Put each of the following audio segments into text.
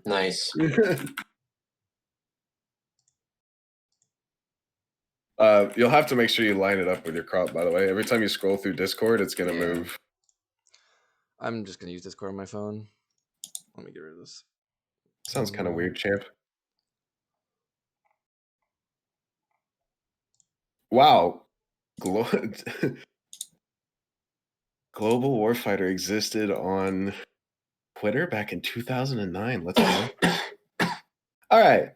Nice. You'll have to make sure you line it up with your crop, by the way. Every time you scroll through Discord, it's going to move. I'm just going to use Discord on my phone. Let me get rid of this. Sounds kind of weird, champ. Wow. Global Warfighter existed on Twitter back in 2009. Let's go. All right.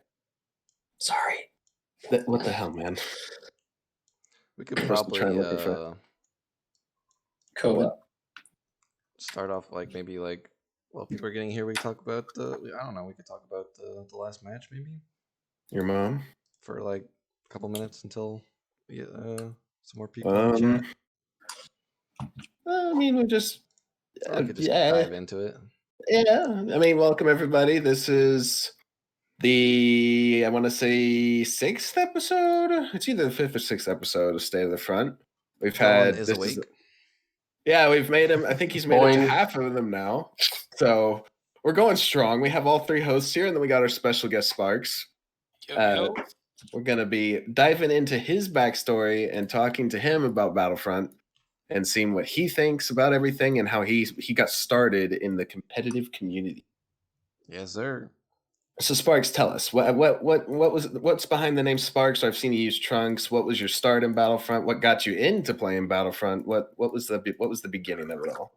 Sorry. What the hell, man? We could probably COVID. Start off maybe while people are getting here, we talk about I don't know, we could talk about the last match maybe. Your mom? For a couple minutes until we get some more people in the chat. I mean, we just could just dive into it. Yeah, I mean, welcome everybody. This is I want to say 6th episode. It's either the 5th or 6th episode of Stay to the Front. We've had is awake. We've made him. I think he's made it to half of them now. So we're going strong. We have all 3 hosts here, and then we got our special guest Sparks. We're gonna be diving into his backstory and talking to him about Battlefront and seeing what he thinks about everything and how he got started in the competitive community. Yes, sir. So Sparks, tell us what's behind the name Sparks? I've seen you use Trunks. What was your start in Battlefront? What got you into playing Battlefront? What was the beginning of it all?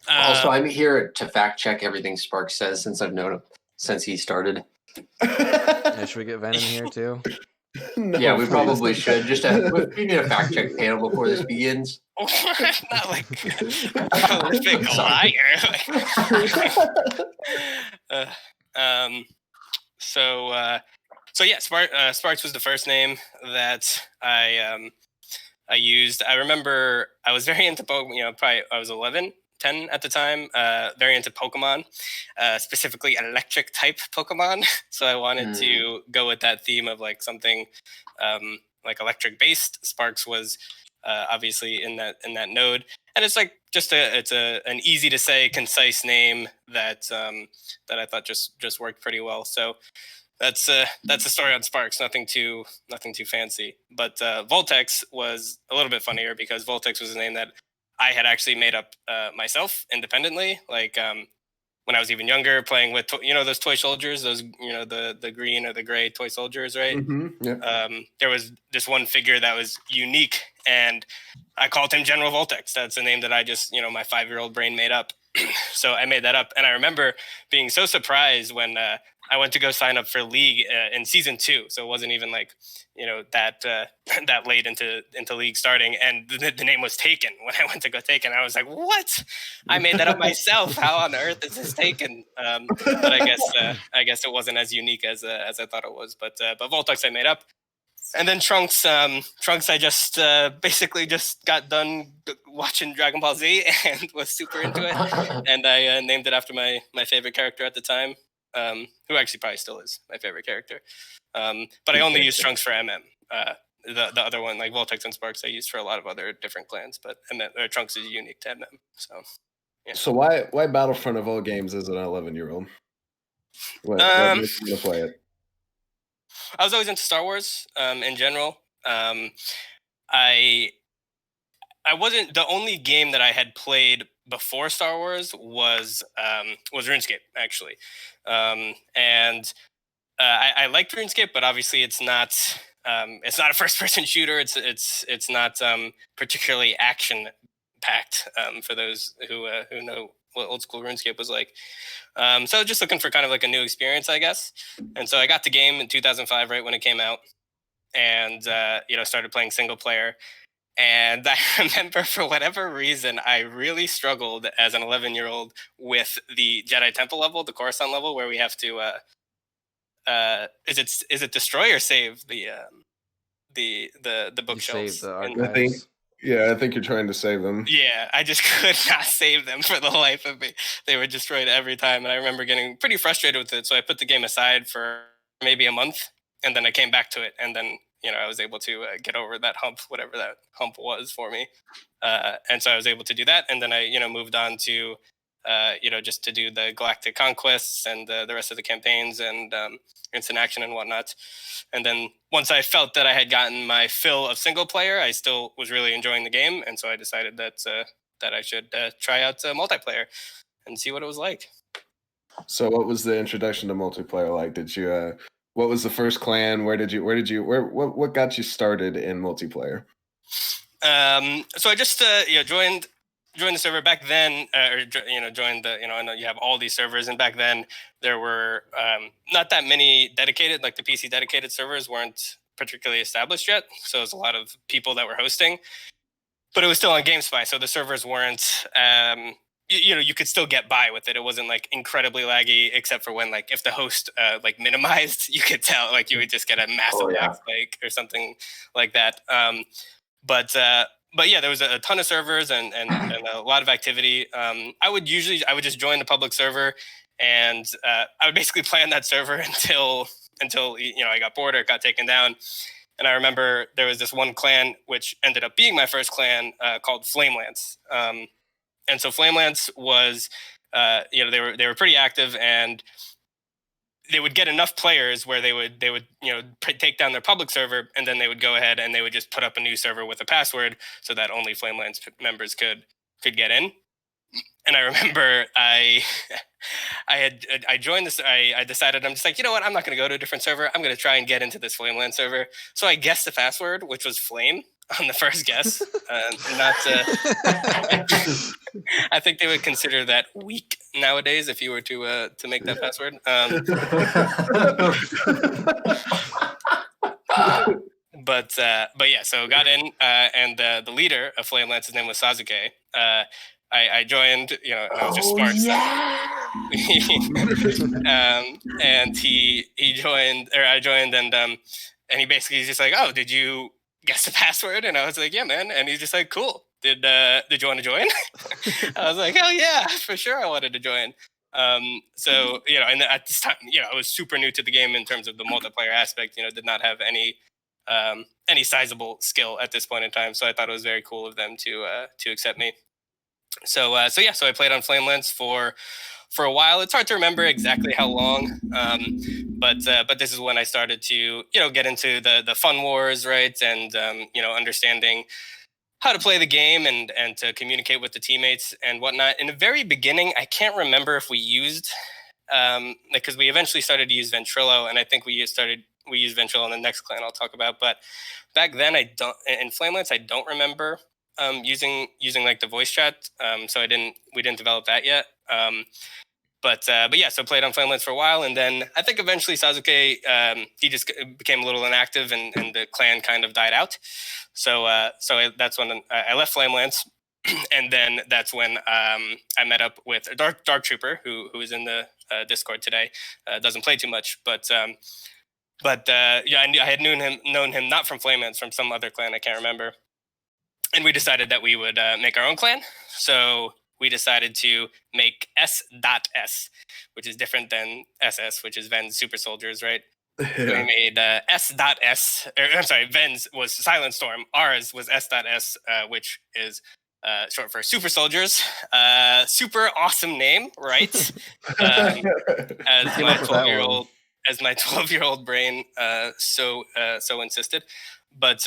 Also, I'm here to fact check everything Sparks says since I've known him since he started. Should we get Venom here too? No, yeah, we probably should. We need a fact check panel before this begins. Not like prolific liar. So yeah, Sparks was the first name that I used. I remember I was very into Pokemon. Probably I was 10 at the time. Very into Pokemon, specifically electric type Pokemon. So I wanted to go with that theme of something electric based. Sparks was obviously in that node, and it's an easy to say, concise name that I thought just worked pretty well. So that's the story on Sparks. Nothing too fancy. But Voltex was a little bit funnier because Voltex was a name that I had actually made up myself independently. When I was even younger, playing with those toy soldiers, those the green or the gray toy soldiers, right? Mm-hmm. Yeah. There was this one figure that was unique, and I called him General Voltex. That's a name that I just my 5-year-old brain made up. So I made that up, and I remember being so surprised when I went to go sign up for League in season 2. So it wasn't even that late into League starting, and the name was taken when I went to go take it. I was like, "What? I made that up myself. How on earth is this taken?" But I guess it wasn't as unique as I thought it was. But Voltex I made up. And then Trunks, I just basically just got done watching Dragon Ball Z and was super into it. And I named it after my favorite character at the time, who actually probably still is my favorite character. But I only use Trunks for MM. The other one, like Voltex and Sparks, I used for a lot of other different clans. But Trunks is unique to MM. So, yeah. So why Battlefront of all games as an 11-year-old? What makes you want to play it? I was always into Star Wars in general. I wasn't the only game that I had played before Star Wars was RuneScape actually, and I liked RuneScape, but obviously it's not a first-person shooter. It's not particularly action-packed for those who know what old school RuneScape was like. So just looking for kind of a new experience, I guess. And so I got the game in 2005, right when it came out, and started playing single player. And I remember for whatever reason, I really struggled as an 11-year-old with the Jedi Temple level, the Coruscant level, where we have to is it destroy or save the bookshelves? I think you're trying to save them. Yeah, I just could not save them for the life of me. They were destroyed every time, and I remember getting pretty frustrated with it. So I put the game aside for maybe a month, and then I came back to it, and then I was able to get over that hump, whatever that hump was for me. And so I was able to do that, and then I moved on to just to do the galactic conquests and the rest of the campaigns and instant action and whatnot. And then once I felt that I had gotten my fill of single player, I still was really enjoying the game, and so I decided that I should try out multiplayer and see what it was like. So, what was the introduction to multiplayer like? Did you? What was the first clan? What got you started in multiplayer? So I just joined the server back then, joined the I know you have all these servers, and back then there were not that many dedicated, like the PC dedicated servers weren't particularly established yet, so there's a lot of people that were hosting, but it was still on GameSpy, so the servers weren't you could still get by with it. It wasn't like incredibly laggy, except for when like if the host like minimized, you could tell like you would just get a massive lag spike or something like that. But yeah, there was a ton of servers and a lot of activity. I would just join the public server, and I would basically play on that server until I got bored or it got taken down. And I remember there was this one clan which ended up being my first clan called Flamelance. And so Flamelance was, they were pretty active, and they would get enough players where they would take down their public server, and then they would go ahead and they would just put up a new server with a password so that only Flamelance members could get in. And I remember I joined this. I decided I'm just like, you know what? I'm not going to go to a different server. I'm going to try and get into this Flameland server. So I guessed the password, which was Flame on the first guess. I think they would consider that weak nowadays if you were to make that password. But yeah, so got in, and the leader of Flamelance's name was Sasuke. I joined, and I was just smart. And he joined, or I joined, and he basically just like, oh, did you guess the password? And I was like, yeah, man. And he's just like, cool. Did you want to join? I was like, hell yeah, for sure, I wanted to join. So and at this time, I was super new to the game in terms of the multiplayer aspect. Did not have any sizable skill at this point in time. So I thought it was very cool of them to accept me. So I played on Flamelance for a while. It's hard to remember exactly how long, but this is when I started to get into the fun wars, right, and understanding how to play the game and to communicate with the teammates and whatnot. In the very beginning, I can't remember if we used because we eventually started to use Ventrilo, and I think we used Ventrilo in the next clan I'll talk about. But back then, in Flamelance, I don't remember using like the voice chat. So we didn't develop that yet. But yeah, so played on Flamelance for a while, and then I think eventually Sasuke he just became a little inactive, and the clan kind of died out. So that's when I left Flamelance, and then that's when I met up with Dark Trooper, who is in the Discord today. Doesn't play too much, but yeah, I had known him not from Flamelance, from some other clan I can't remember, and we decided that we would make our own clan. So we decided to make S.S, which is different than SS, which is Ven's Super Soldiers, right? Yeah. So we made S.S, I'm sorry, Ven's was Silent Storm. Ours was S.S, which is short for Super Soldiers. Super awesome name, right? As my 12-year-old brain so insisted. But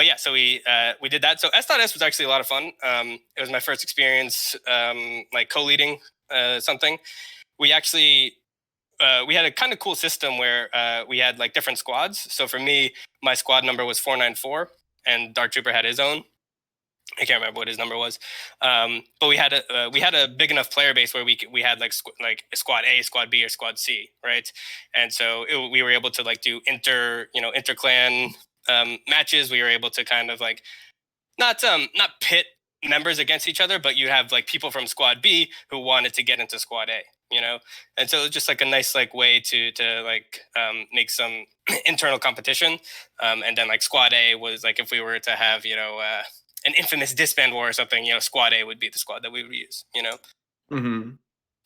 yeah, so we did that. So S.S was actually a lot of fun. It was my first experience like co-leading something. We actually we had a kind of cool system where we had like different squads. So for me, my squad number was 494, and Dark Trooper had his own. I can't remember what his number was, but we had a big enough player base where we had like squad A, squad B, or squad C, right? And so we were able to like do inter-clan matches. We were able to kind of like not pit members against each other, but you have like people from squad B who wanted to get into squad A, and so it was just like a nice like way to like make some internal competition, and then like squad A was like if we were to have an infamous disband war or something, squad A would be the squad that we would use, Mm-hmm.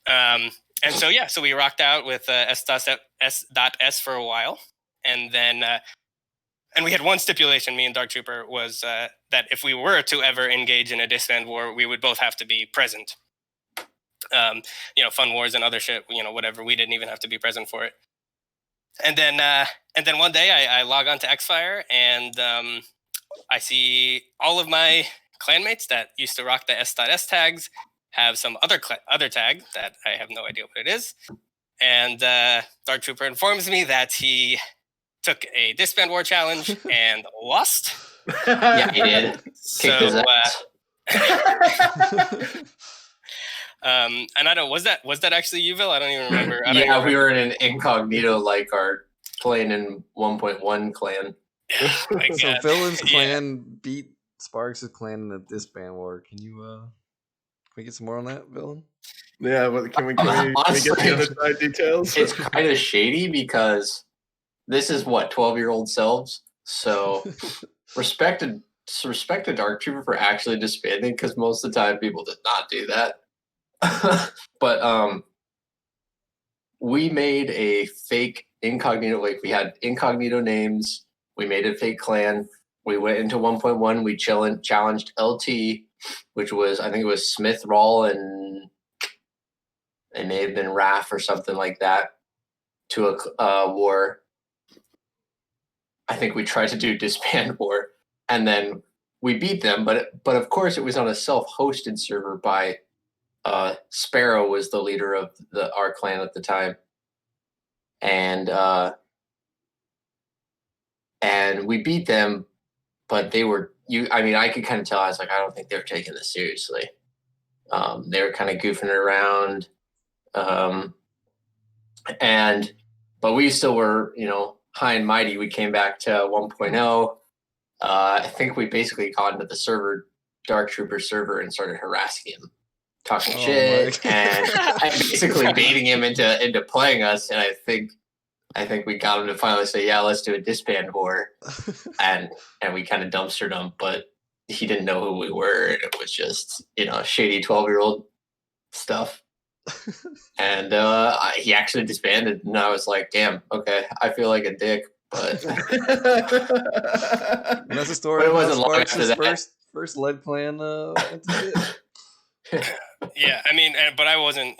And so yeah, so we rocked out with S.S for a while, and then and we had one stipulation, me and Dark Trooper, was that if we were to ever engage in a disband war, we would both have to be present. Fun Wars and other shit, whatever. We didn't even have to be present for it. And then one day I log on to Xfire and I see all of my clanmates that used to rock the S.S tags have some other tag that I have no idea what it is. And Dark Trooper informs me that he took a Disband War challenge and lost. Yeah, he did. So, and I don't. Was that actually you, Vil? I don't even remember. We were in an incognito like our playing in 1.1 clan. So Villain's clan beat Sparks' clan in a Disband War. Can we get some more on that, Villain? Yeah, but can we get the other side details? It's kind of shady because this is what 12-year-old selves. So respect to Dark Trooper for actually disbanding, because most of the time people did not do that. But we made a fake incognito. Like, we had incognito names. We made a fake clan. We went into 1.1. We challenged LT, which was, I think it was Smith, Rawl, and it may have been Raph or something like that, to a war. I think we tried to do Disband War, and then we beat them. But of course, it was on a self-hosted server by Sparrow was the leader of our clan at the time, and we beat them. But they were I could kind of tell. I was like, I don't think they were taking this seriously. They were kind of goofing around, but we still were, high and mighty. We came back to 1.0. I think we basically got into the Dark Trooper server, and started harassing him, talking shit, and basically baiting him into playing us. And I think we got him to finally say, yeah, let's do a Disband War. and we kind of dumpstered him, but he didn't know who we were. And it was just, shady 12-year-old stuff. And he actually disbanded. And I was like, damn, okay, I feel like a dick. But that's the story. But it wasn't long after that. First lead clan. Yeah, but I wasn't,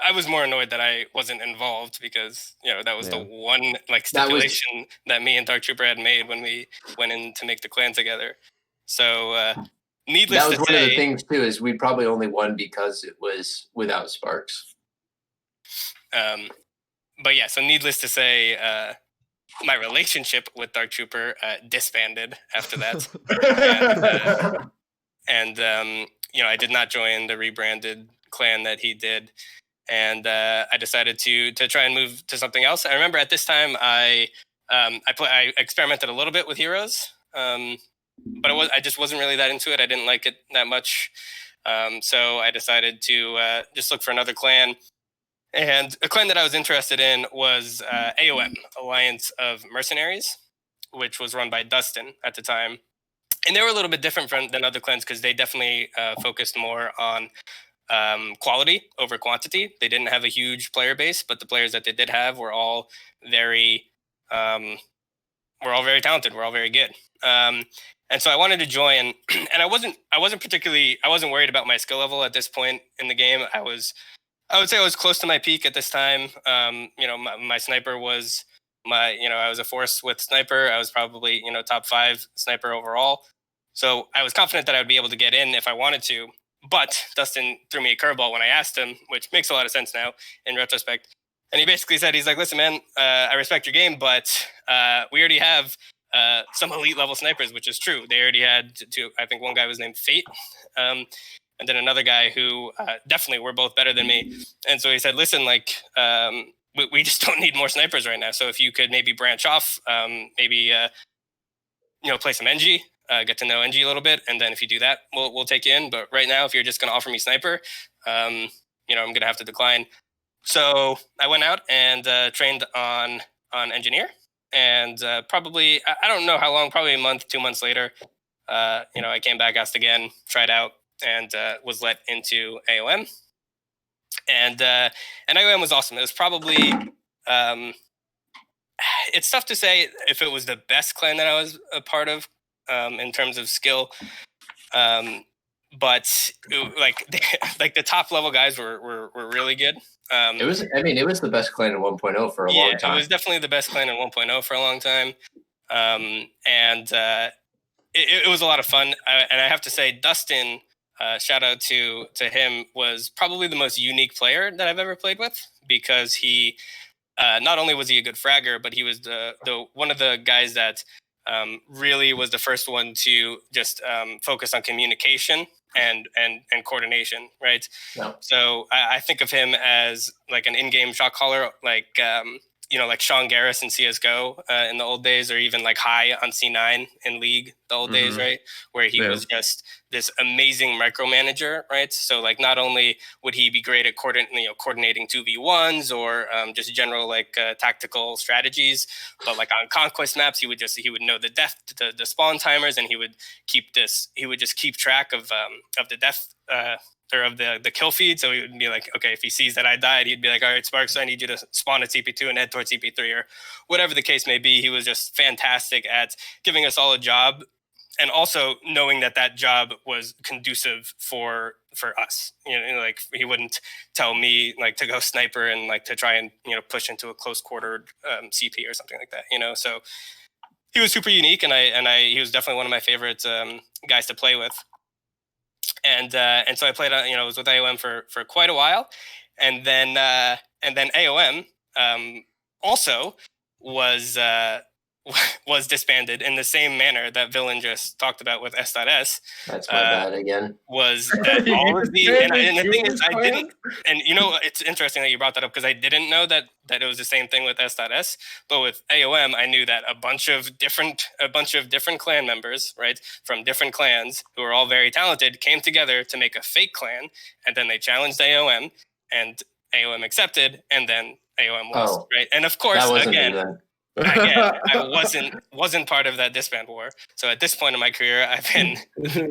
I was more annoyed that I wasn't involved, because that was the one stipulation that me and Dark Trooper had made when we went in to make the clan together. So needless to say, that was one of the things too, is we probably only won because it was without Sparks. But yeah, so needless to say, my relationship with Dark Trooper disbanded after that, and I did not join the rebranded clan that he did. And I decided to try and move to something else. I remember at this time I experimented a little bit with Heroes, but I just wasn't really that into it. I didn't like it that much, so I decided to just look for another clan. And a clan that I was interested in was AOM, Alliance of Mercenaries, which was run by Dustin at the time. And they were a little bit different than other clans, because they definitely focused more on quality over quantity. They didn't have a huge player base, but the players that they did have were all very talented. We're all very good. And so I wanted to join, and I wasn't worried about my skill level at this point in the game. I would say I was close to my peak at this time. My sniper was I was a force with sniper. I was probably, top 5 sniper overall. So I was confident that I would be able to get in if I wanted to. But Dustin threw me a curveball when I asked him, which makes a lot of sense now in retrospect. And he basically said, he's like, listen, man, I respect your game, but we already have some elite level snipers, which is true. They already had two. I think one guy was named Fate. And then another guy who definitely were both better than me. And so he said, listen, we just don't need more snipers right now. So if you could maybe branch off, maybe play some NG, get to know NG a little bit, and then if you do that, we'll take you in. But right now, if you're just going to offer me sniper, I'm going to have to decline. So I went out and trained on engineer, and probably, I don't know how long, probably a month, 2 months later, I came back, asked again, tried out, and was let into AOM. And AOM was awesome. It was probably, it's tough to say if it was the best clan that I was a part of in terms of skill. but like the top level guys were really good. It was the best clan in 1.0 for a long time. It was definitely the best clan in 1.0 for a long time. And it was a lot of fun. And I have to say, Dustin, shout out to him, was probably the most unique player that I've ever played with, because he not only was he a good fragger, but he was the one of the guys that really was the first one to just focus on communication and coordination, right? Yeah. So I think of him as like an in-game shot caller, like like Sean Garris in CS:GO in the old days, or even like High on C9 in League the old days, right? Where he was just this amazing micromanager, right? So like not only would he be great at coordinating 2v1s or just general like tactical strategies, but like on conquest maps, he would know the spawn timers, and he would just keep track of the death or of the kill feed. So he would be like, okay, if he sees that I died, he'd be like, all right, Sparks, I need you to spawn at TP2 and head towards TP3, or whatever the case may be. He was just fantastic at giving us all a job, and also knowing that job was conducive for us. Like he wouldn't tell me like to go sniper and like to try and push into a close quartered CP or something like that. So he was super unique, and he was definitely one of my favorite guys to play with. And so I played, was with AOM for quite a while, and then AOM also was disbanded in the same manner that Villain just talked about with S.S. That's my bad again. Was that all of the and the thing is, I didn't, and it's interesting that you brought that up, because I didn't know that it was the same thing with S.S. But with AOM, I knew that a bunch of different clan members, right, from different clans who are all very talented, came together to make a fake clan, and then they challenged AOM, and AOM accepted, and then AOM lost, right? And of course, again, I wasn't part of that disband war. So at this point in my career, I've been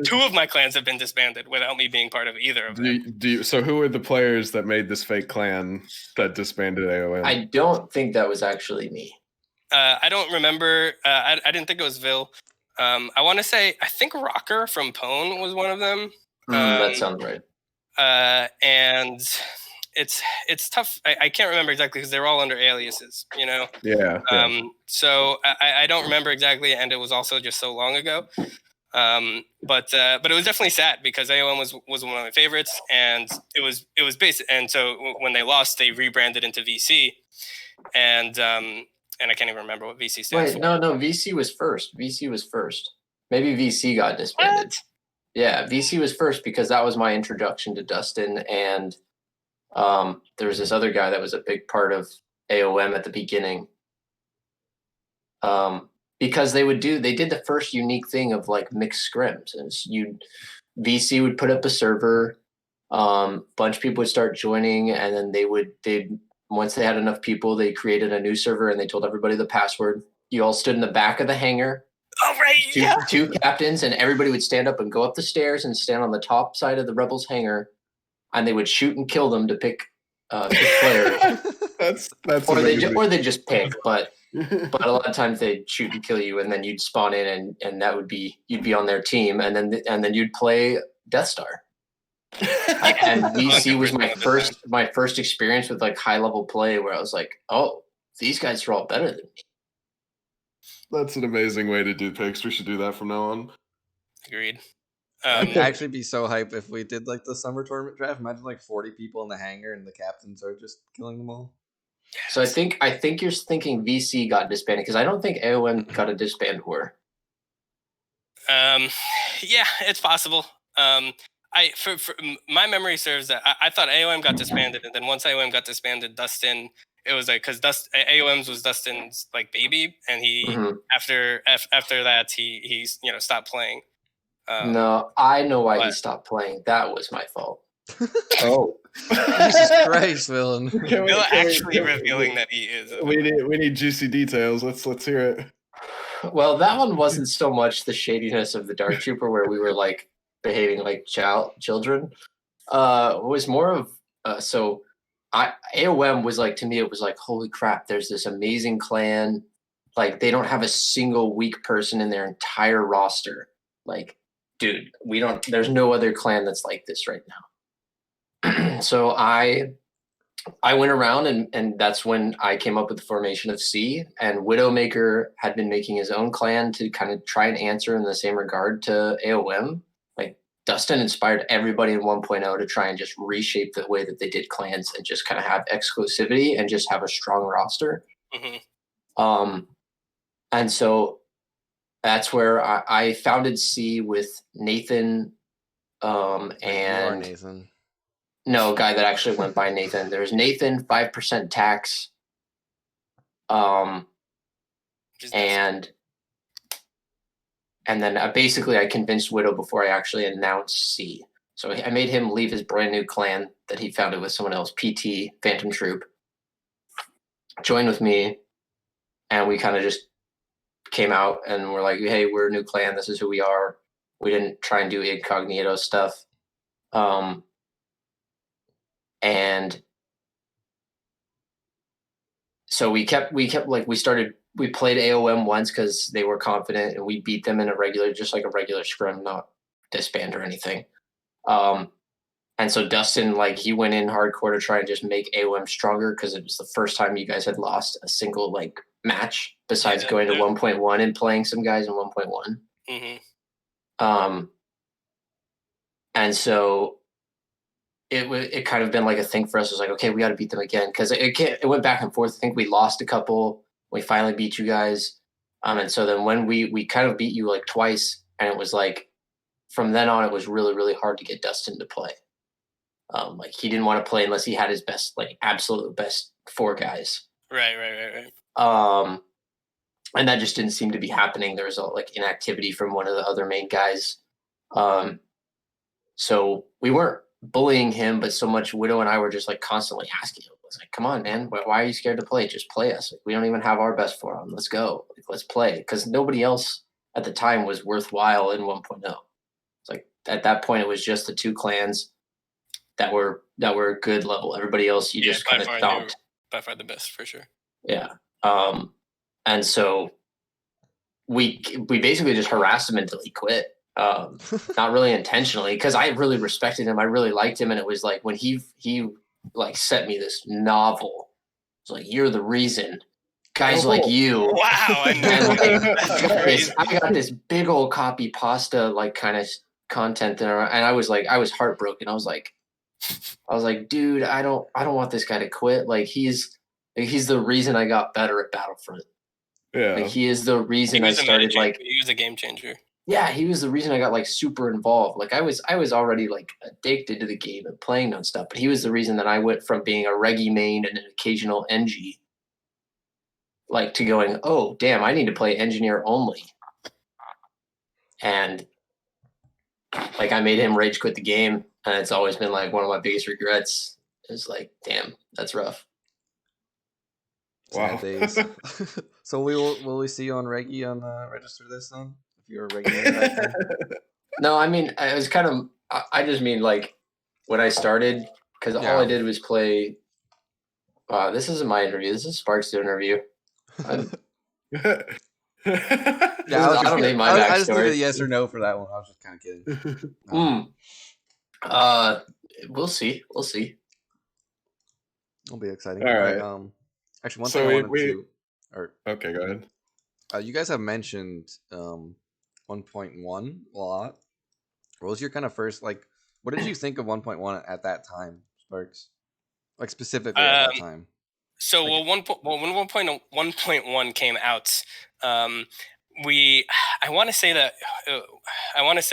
two of my clans have been disbanded without me being part of either of them. So who were the players that made this fake clan that disbanded AOM? I don't think that was actually me. I don't remember. I didn't think it was Vil. I want to say, I think Rocker from Pwn was one of them. That sounds right. And it's tough. I can't remember exactly, because they're all under aliases, Yeah. So I don't remember exactly, and it was also just so long ago. But it was definitely sad, because AOM was one of my favorites, and it was basic. And so when they lost, they rebranded into VC, and I can't even remember what VC stands for. No, VC was first. Maybe VC got disbanded. What? Yeah, VC was first, because that was my introduction to Dustin, and there was this other guy that was a big part of AOM at the beginning. Because they did the first unique thing of like mixed scrims, and VC would put up a server, bunch of people would start joining, and then once they had enough people, they created a new server, and they told everybody the password. You all stood in the back of the hangar. Oh, right. Two captains, and everybody would stand up and go up the stairs and stand on the top side of the Rebels hangar, and they would shoot and kill them to pick players. That's or they just pick, but a lot of times they'd shoot and kill you, and then you'd spawn in, and that would be, you'd be on their team, and then you'd play Death Star. And VC was my first experience with like high level play, where I was like, oh, these guys are all better than me. That's an amazing way to do picks. We should do that from now on. Agreed. I'd actually be so hyped if we did like the summer tournament draft. Imagine like 40 people in the hangar and the captains are just killing them all. So I think you're thinking VC got disbanded, because I don't think AOM got a disband war. Yeah, it's possible. For my memory serves that I thought AOM got disbanded, and then once AOM got disbanded, Dustin, it was like, because AOM's was Dustin's like baby, and he after that he stopped playing. No, I know why he stopped playing. That was my fault. Oh, Jesus Christ, Villain! Bill actually revealing that he is. We need juicy details. Let's hear it. Well, that one wasn't so much the shadiness of the Dark Trooper, where we were like behaving like children. It was more of AOM was like, to me, it was like, holy crap, there's this amazing clan. Like, they don't have a single weak person in their entire roster. Like, dude, there's no other clan that's like this right now. So I went around and that's when I came up with the formation of C, and Widowmaker had been making his own clan to kind of try and answer in the same regard to AOM. Like Dustin inspired everybody in 1.0 to try and just reshape the way that they did clans and just kind of have exclusivity and just have a strong roster. And so that's where I founded C with Nathan and Nathan. No, a guy that actually went by Nathan. There's Nathan, 5% tax. And then basically I convinced Widow before I actually announced C. So I made him leave his brand new clan that he founded with someone else, PT, Phantom Troop, join with me, and we kind of just came out and we're like, hey, we're a new clan. This is who we are. We didn't try and do incognito stuff. And so we kept like we played AOM once because they were confident and we beat them in a regular scrim, not disband or anything. And so Dustin, like, he went in hardcore to try and just make AOM stronger because it was the first time you guys had lost a single like match besides going to 1.1 and playing some guys in 1.1. And so it kind of been like a thing for us. It was like, okay, we got to beat them again because it went back and forth. I think we lost a couple. We finally beat you guys. And so then when we kind of beat you like twice, and it was like from then on, it was really, really hard to get Dustin to play. Like he didn't want to play unless he had his best, like absolute best 4 guys. Right. And that just didn't seem to be happening. There was like inactivity from one of the other main guys. So we weren't bullying him, but so much Widow and I were just like constantly asking him. I was like, come on, man, why are you scared to play? Just play us. Like, we don't even have our best for him. Let's go. Like, let's play. Because nobody else at the time was worthwhile in 1.0. It's like at that point it was just the 2 clans that were good level. Everybody else you just kind of stomped. By far the best for sure. Yeah. And so we basically just harassed him until he quit. Not really intentionally, because I really respected him. I really liked him, and it was like when he like sent me this novel. It's like, you're the reason. Guys like you. Wow. I got this big old copy pasta like kind of content there, and I was heartbroken. I was like, dude, I don't want this guy to quit. Like he's the reason I got better at Battlefront. Yeah. Like he is the reason I started like he was a game changer. Yeah, he was the reason I got like super involved. Like I was already like addicted to the game and playing nonstop, but he was the reason that I went from being a Reggie main and an occasional NG, like to going, oh damn, I need to play engineer only. And like I made him rage quit the game, and it's always been like one of my biggest regrets. Is like, damn, that's rough. Wow. So will we see you on Reggie on register this then? If you're a Reggie. No, I mean it was kind of. I just mean like when I started, because all I did was play. This isn't my interview. This is Sparks' interview. I don't need my backstory. I just needed a yes or no for that one. I was just kind of kidding. We'll see. It'll be exciting. All right. Actually, one thing I wanted to. Okay, go ahead. You guys have mentioned 1.1 a lot. What was your kind of first like? What did you think of 1.1 at that time, Sparks? Like specifically at that time. So when 1.1 came out, I want to say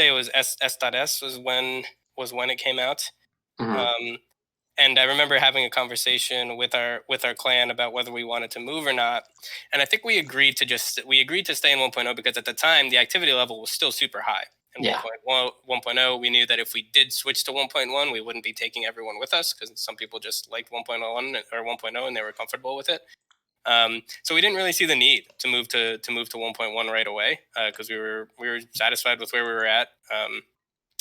it was S.S was when it came out. Mm-hmm. And I remember having a conversation with our clan about whether we wanted to move or not. And I think we agreed to stay in 1.0 because at the time the activity level was still super high. In 1.0, we knew that if we did switch to 1.1, we wouldn't be taking everyone with us because some people just liked 1.1 or 1.0 and they were comfortable with it. So we didn't really see the need to move to 1.1 right away because we were satisfied with where we were at.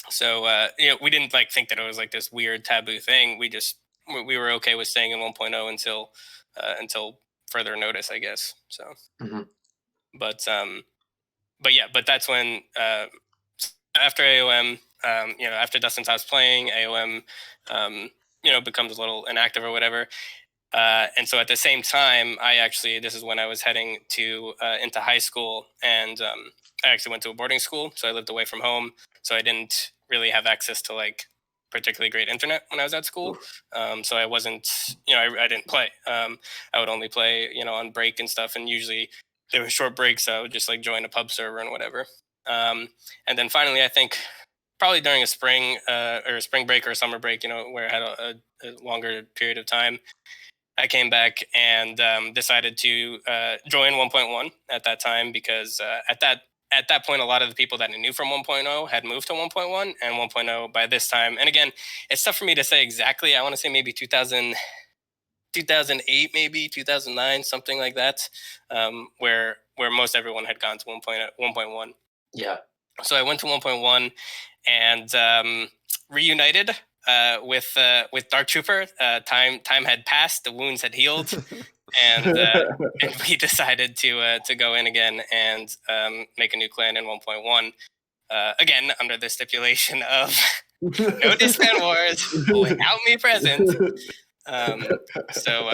So we didn't like think that it was like this weird taboo thing. We were okay with staying in 1.0 until further notice, I guess. So, but that's when after AOM, after Dustin stops playing, AOM, becomes a little inactive or whatever. And so at the same time, this is when I was heading into high school, and I actually went to a boarding school, so I lived away from home, so I didn't really have access to like particularly great internet when I was at school. So I wasn't, I didn't play. I would only play, on break and stuff, and usually there were short breaks, so I would just like join a pub server and whatever. And then finally, I think probably during a spring or a spring break or a summer break, where I had a longer period of time, I came back and decided to join 1.1 at that time, because at that point, a lot of the people that I knew from 1.0 had moved to 1.1, and 1.0 by this time. And again, it's tough for me to say exactly. I want to say maybe 2008, maybe 2009, something like that, where most everyone had gone to 1.1. Yeah. So I went to 1.1 and reunited with Dark Trooper. Time had passed, the wounds had healed, and we decided to go in again and make a new clan in 1.1. Again, under the stipulation of no disband wars without me present. So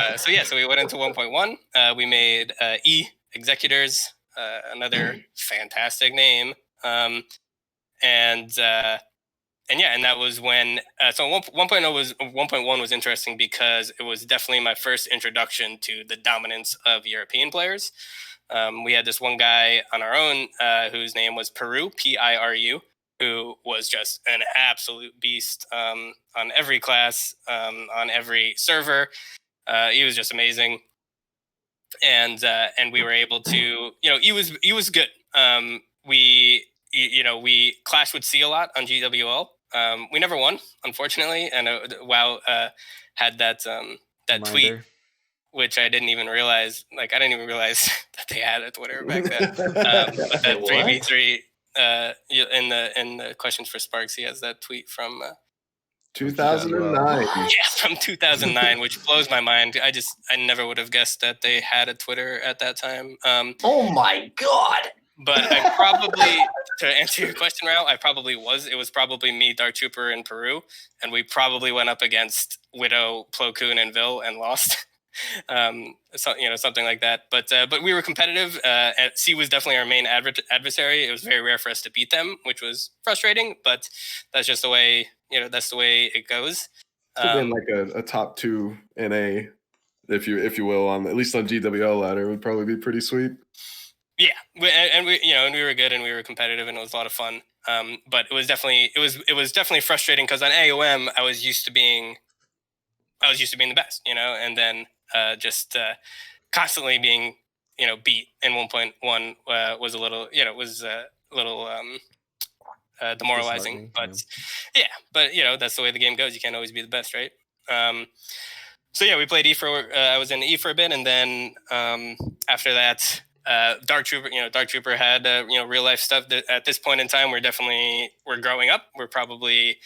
we went into 1.1. We made E Executors, another fantastic name, and that was when 1.1 was interesting because it was definitely my first introduction to the dominance of European players. We had this one guy on our own whose name was Piru, Piru, who was just an absolute beast on every class, on every server. He was just amazing, and we were able to, he was good. We clashed with C a lot on GWL. We never won, unfortunately, and WoW had that tweet, which I didn't even realize. Like, I didn't even realize that they had a Twitter back then. But that 3v3 in the questions for Sparks, he has that tweet from 2009. Yeah, from 2009, which blows my mind. I never would have guessed that they had a Twitter at that time. Oh my God. But I probably, to answer your question, Rao, it was probably me, Dark Trooper, and Peru, and we probably went up against Widow, Plo Koon, and Vil and lost. Something like that. But we were competitive. C was definitely our main adversary. It was very rare for us to beat them, which was frustrating. But that's just the way that's the way it goes. Been like a top 2 NA, if you will, on at least on GWL ladder would probably be pretty sweet. Yeah, and we were good and we were competitive and it was a lot of fun. But it was definitely frustrating because on AOM I was used to being the best, and then just constantly being beat in 1.1 was a little demoralizing. But that's the way the game goes. You can't always be the best, right? We played E for I was in E for a bit, and then after that, Dark Trooper had real life stuff. At this point in time, we're growing up. We're probably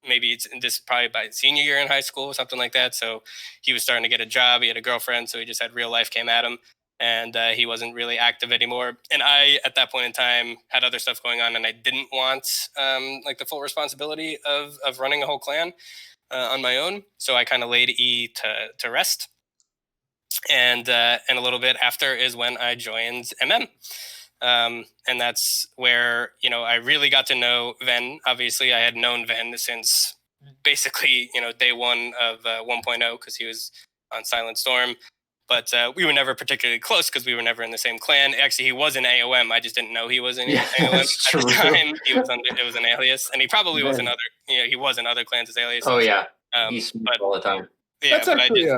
maybe it's probably by senior year in high school or something like that. So he was starting to get a job. He had a girlfriend, so he just had real life came at him, and he wasn't really active anymore. And I, at that point in time, had other stuff going on, and I didn't want the full responsibility of running a whole clan on my own. So I kind of laid E to rest. And a little bit after is when I joined MM. And that's where, I really got to know Ven. Obviously, I had known Ven since basically, day one of 1.0 because he was on Silent Storm. But we were never particularly close because we were never in the same clan. Actually, he was in AOM. I just didn't know he was in AOM at the time. It was an alias, and he probably was in other. He was in other clans as aliases. Oh yeah, he's all the time. Yeah, that's actually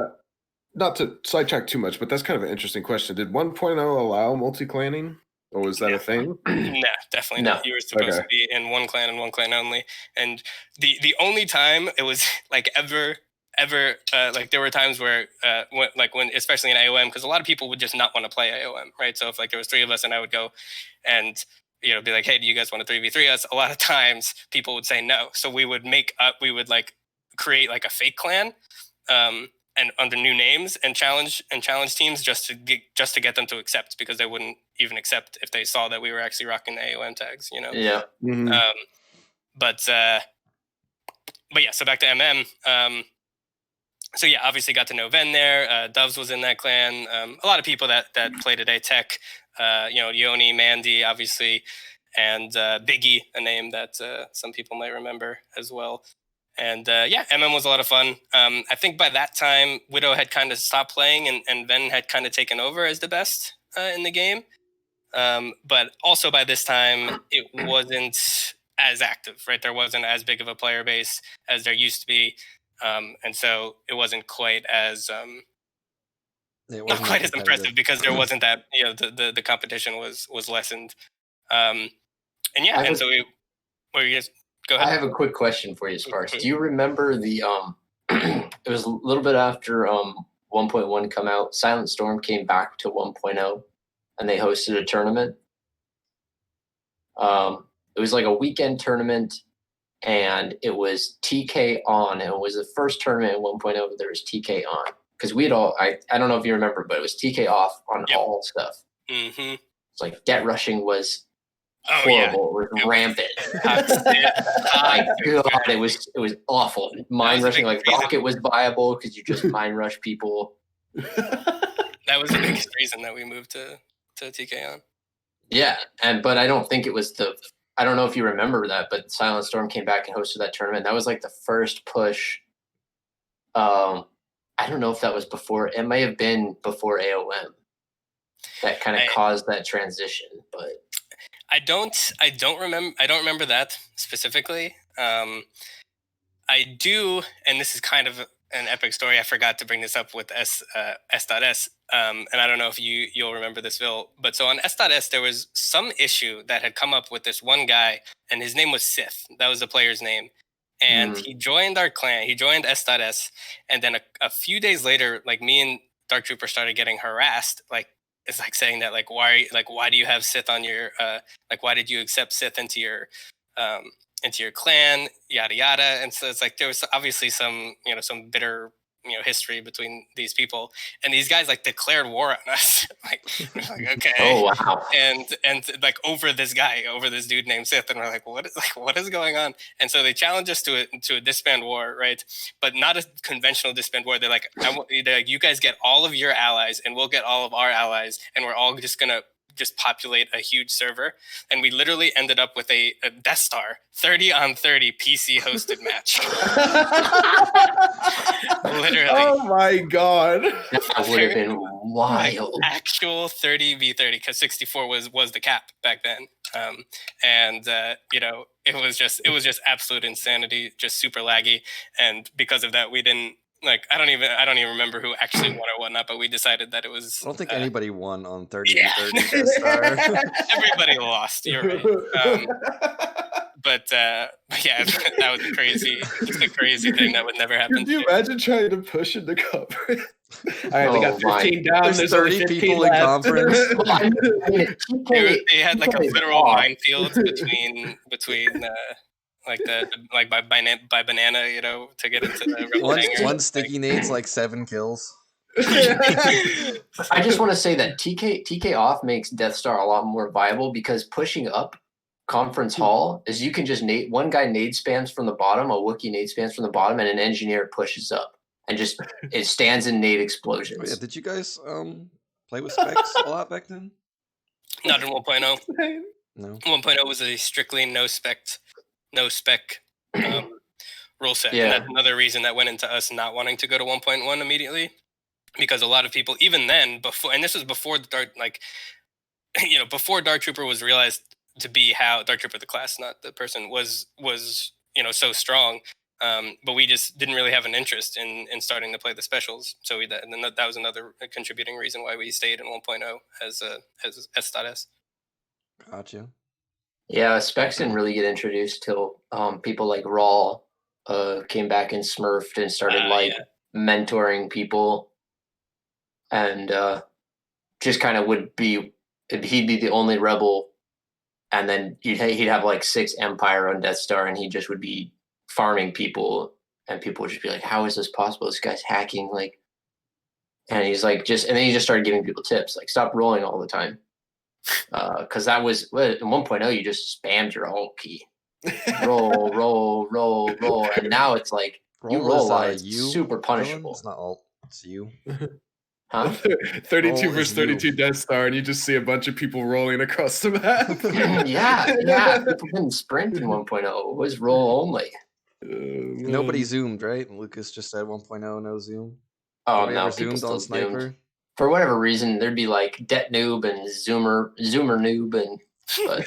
not to sidetrack too much, but that's kind of an interesting question. Did 1.0 allow multi-clanning? Or was that a thing? No, definitely not. You were supposed to be in one clan and one clan only. And the only time it was ever there were times where when especially in AOM, because a lot of people would just not want to play AOM, right? So if there was 3 of us and I would go and be like, hey, do you guys want to 3v3 us? A lot of times people would say no. So we would create a fake clan and under new names and challenge teams just to get them to accept, because they wouldn't even accept if they saw that we were actually rocking the AOM tags, you know? Yeah. Mhm. But yeah, so back to MM. So yeah, obviously got to know Ven there. Doves was in that clan. A lot of people that play today. Tech, you know, Yoni, Mandy, obviously, and Biggie, a name that some people might remember as well. And yeah, MM was a lot of fun. I think by that time, Widow had kind of stopped playing, and Ven had kind of taken over as the best in the game. But also by this time, it wasn't as active, right? There wasn't as big of a player base as there used to be. And so it wasn't quite as not quite as impressive because there wasn't that, you know, the competition was lessened. And yeah, and so you just go ahead. I have a quick question for you, Sparks. Do you remember the it was a little bit after 1.1 come out, Silent Storm came back to 1.0 and they hosted a tournament. It was like a weekend tournament and it was TK on, and it was the first tournament in 1.0 that there was TK on. Because we had all, I don't know if you remember, but it was TK off on all stuff. Mm-hmm. It's like debt rushing was horrible. It was rampant. My God, it was awful. Mine rushing, like Rocket was viable because you just mine rush people. That was the biggest reason that we moved to TK on. Yeah, but I don't think it was I don't know if you remember that, but Silent Storm came back and hosted that tournament. That was like the first push. I don't know if that was before. It may have been before AOM. That kind of caused that transition, but I don't remember that specifically. I do, and this is kind of an epic story. I forgot to bring this up with S.S. And I don't know if you'll remember this, Phil. But so on S.S, there was some issue that had come up with this one guy, and his name was Sith. That was the player's name. And he joined our clan. He joined S.S. And then a few days later, like me and Dark Trooper started getting harassed. Like it's like saying that why do you have Sith on your why did you accept Sith into your clan, yada yada. And so it's like there was obviously some bitter history between these people, and these guys like declared war on us. like okay, oh wow, and like over this dude named Sith, and we're like, what is going on? And so they challenged us to a disband war, right? But not a conventional disband war. They're like, you guys get all of your allies, and we'll get all of our allies, and we're all just gonna populate a huge server. And we literally ended up with a Death Star 30-on-30 PC hosted match. Literally. Oh my God. That would have been wild. Like actual 30v30, because 64 was the cap back then. It was just absolute insanity, just super laggy. And because of that, we didn't I don't even remember who actually won or whatnot, but we decided that it was. I don't think anybody won on 30v30 Death Star. Everybody lost. You're right. But yeah, that was a crazy thing that would never happen. Could you imagine trying to push into cover? All right, we got 15 down. There's 30 people in conference. They had like a literal minefield between by banana, to get into the one sticky nade's like 7 kills. I just want to say that TK off makes Death Star a lot more viable, because pushing up Conference Hall is you can just one guy nade spams from the bottom, a Wookiee nade spams from the bottom, and an engineer pushes up and just it stands in nade explosions. Oh, yeah. Did you guys play with specs a lot back then? Not in 1.0. No. 1.0 was a strictly no spec rule set. Yeah. And that's another reason that went into us not wanting to go to 1.1 immediately, because a lot of people, even then, and this was before before Dark Trooper was realized to be how Dark Trooper, the class, not the person, was so strong. But we just didn't really have an interest in starting to play the specials. So that was another contributing reason why we stayed in 1.0 as S.S. Gotcha. Yeah, specs didn't really get introduced till people like Raw came back and smurfed and started mentoring people, and just kind of he'd be the only rebel, and then he'd have like 6 Empire on Death Star, and he just would be farming people, and people would just be like, how is this possible? This guy's hacking, and he's like, and then he just started giving people tips, like, stop rolling all the time. Because that was in 1.0, you just spammed your alt key. Roll, roll, roll, roll. And now it's like you roll a lot, it's super punishable. It's not alt, it's you. Huh? 32 versus 32 Death Star, and you just see a bunch of people rolling across the map. yeah. People didn't sprint in 1.0. It was roll only. Nobody zoomed, right? Lucas just said 1.0 no zoom. Oh, Nobody no, ever people zoomed still on Sniper? zoomed. For whatever reason, there'd be like Det Noob and Zoomer Noob, and but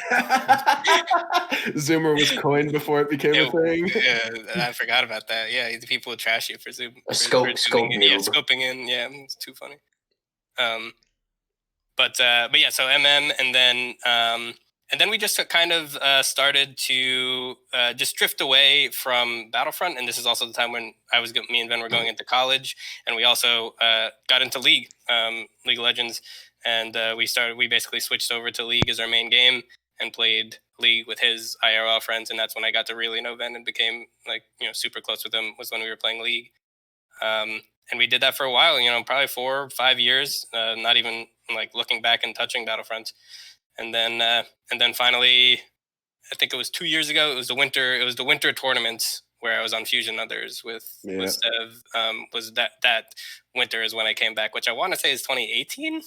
Zoomer was coined before it became a thing. I forgot about that. Yeah, people would trash you for zoom. Scope noob. Yeah, scoping in. Yeah, it's too funny. But yeah, so MM, and then we just kind of started to just drift away from Battlefront, and this is also the time when me and Ben were going into college, and we also got into League of Legends, and we basically switched over to League as our main game and played League with his IRL friends, and that's when I got to really know Ben and became super close with him, was when we were playing League. And we did that for a while, probably 4 or 5 years, not even like looking back and touching Battlefront. And then finally, I think it was 2 years ago, it was the winter tournaments where I was on Fusion Others with Sev. Was that winter is when I came back, which I want to say is 2018.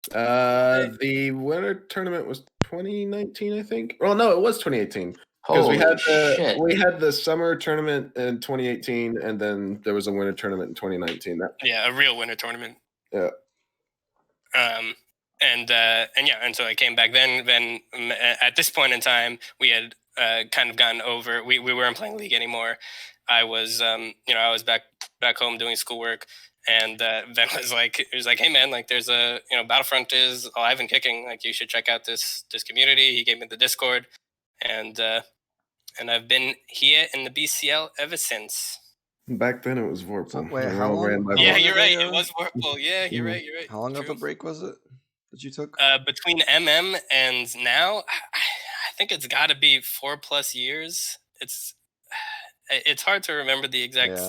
The winter tournament was 2019, I think. Well, no, it was 2018. Because we had the summer tournament in 2018, and then there was a winter tournament in 2019. Yeah, a real winter tournament. Yeah. And so I came back then. Then at this point in time, we had kind of gotten over. We weren't playing League anymore. I was I was back home doing schoolwork, and Ben was like, hey man, like there's a Battlefront is alive and kicking. Like you should check out this community. He gave me the Discord, and I've been here in the BCL ever since. Back then it was Vorpal. Wait, how long? Yeah, you're right. It was Vorpal. Yeah, you're right. How long of a break was it that you took? Between MM and now, I think it's got to be 4+ years. It's hard to remember the exact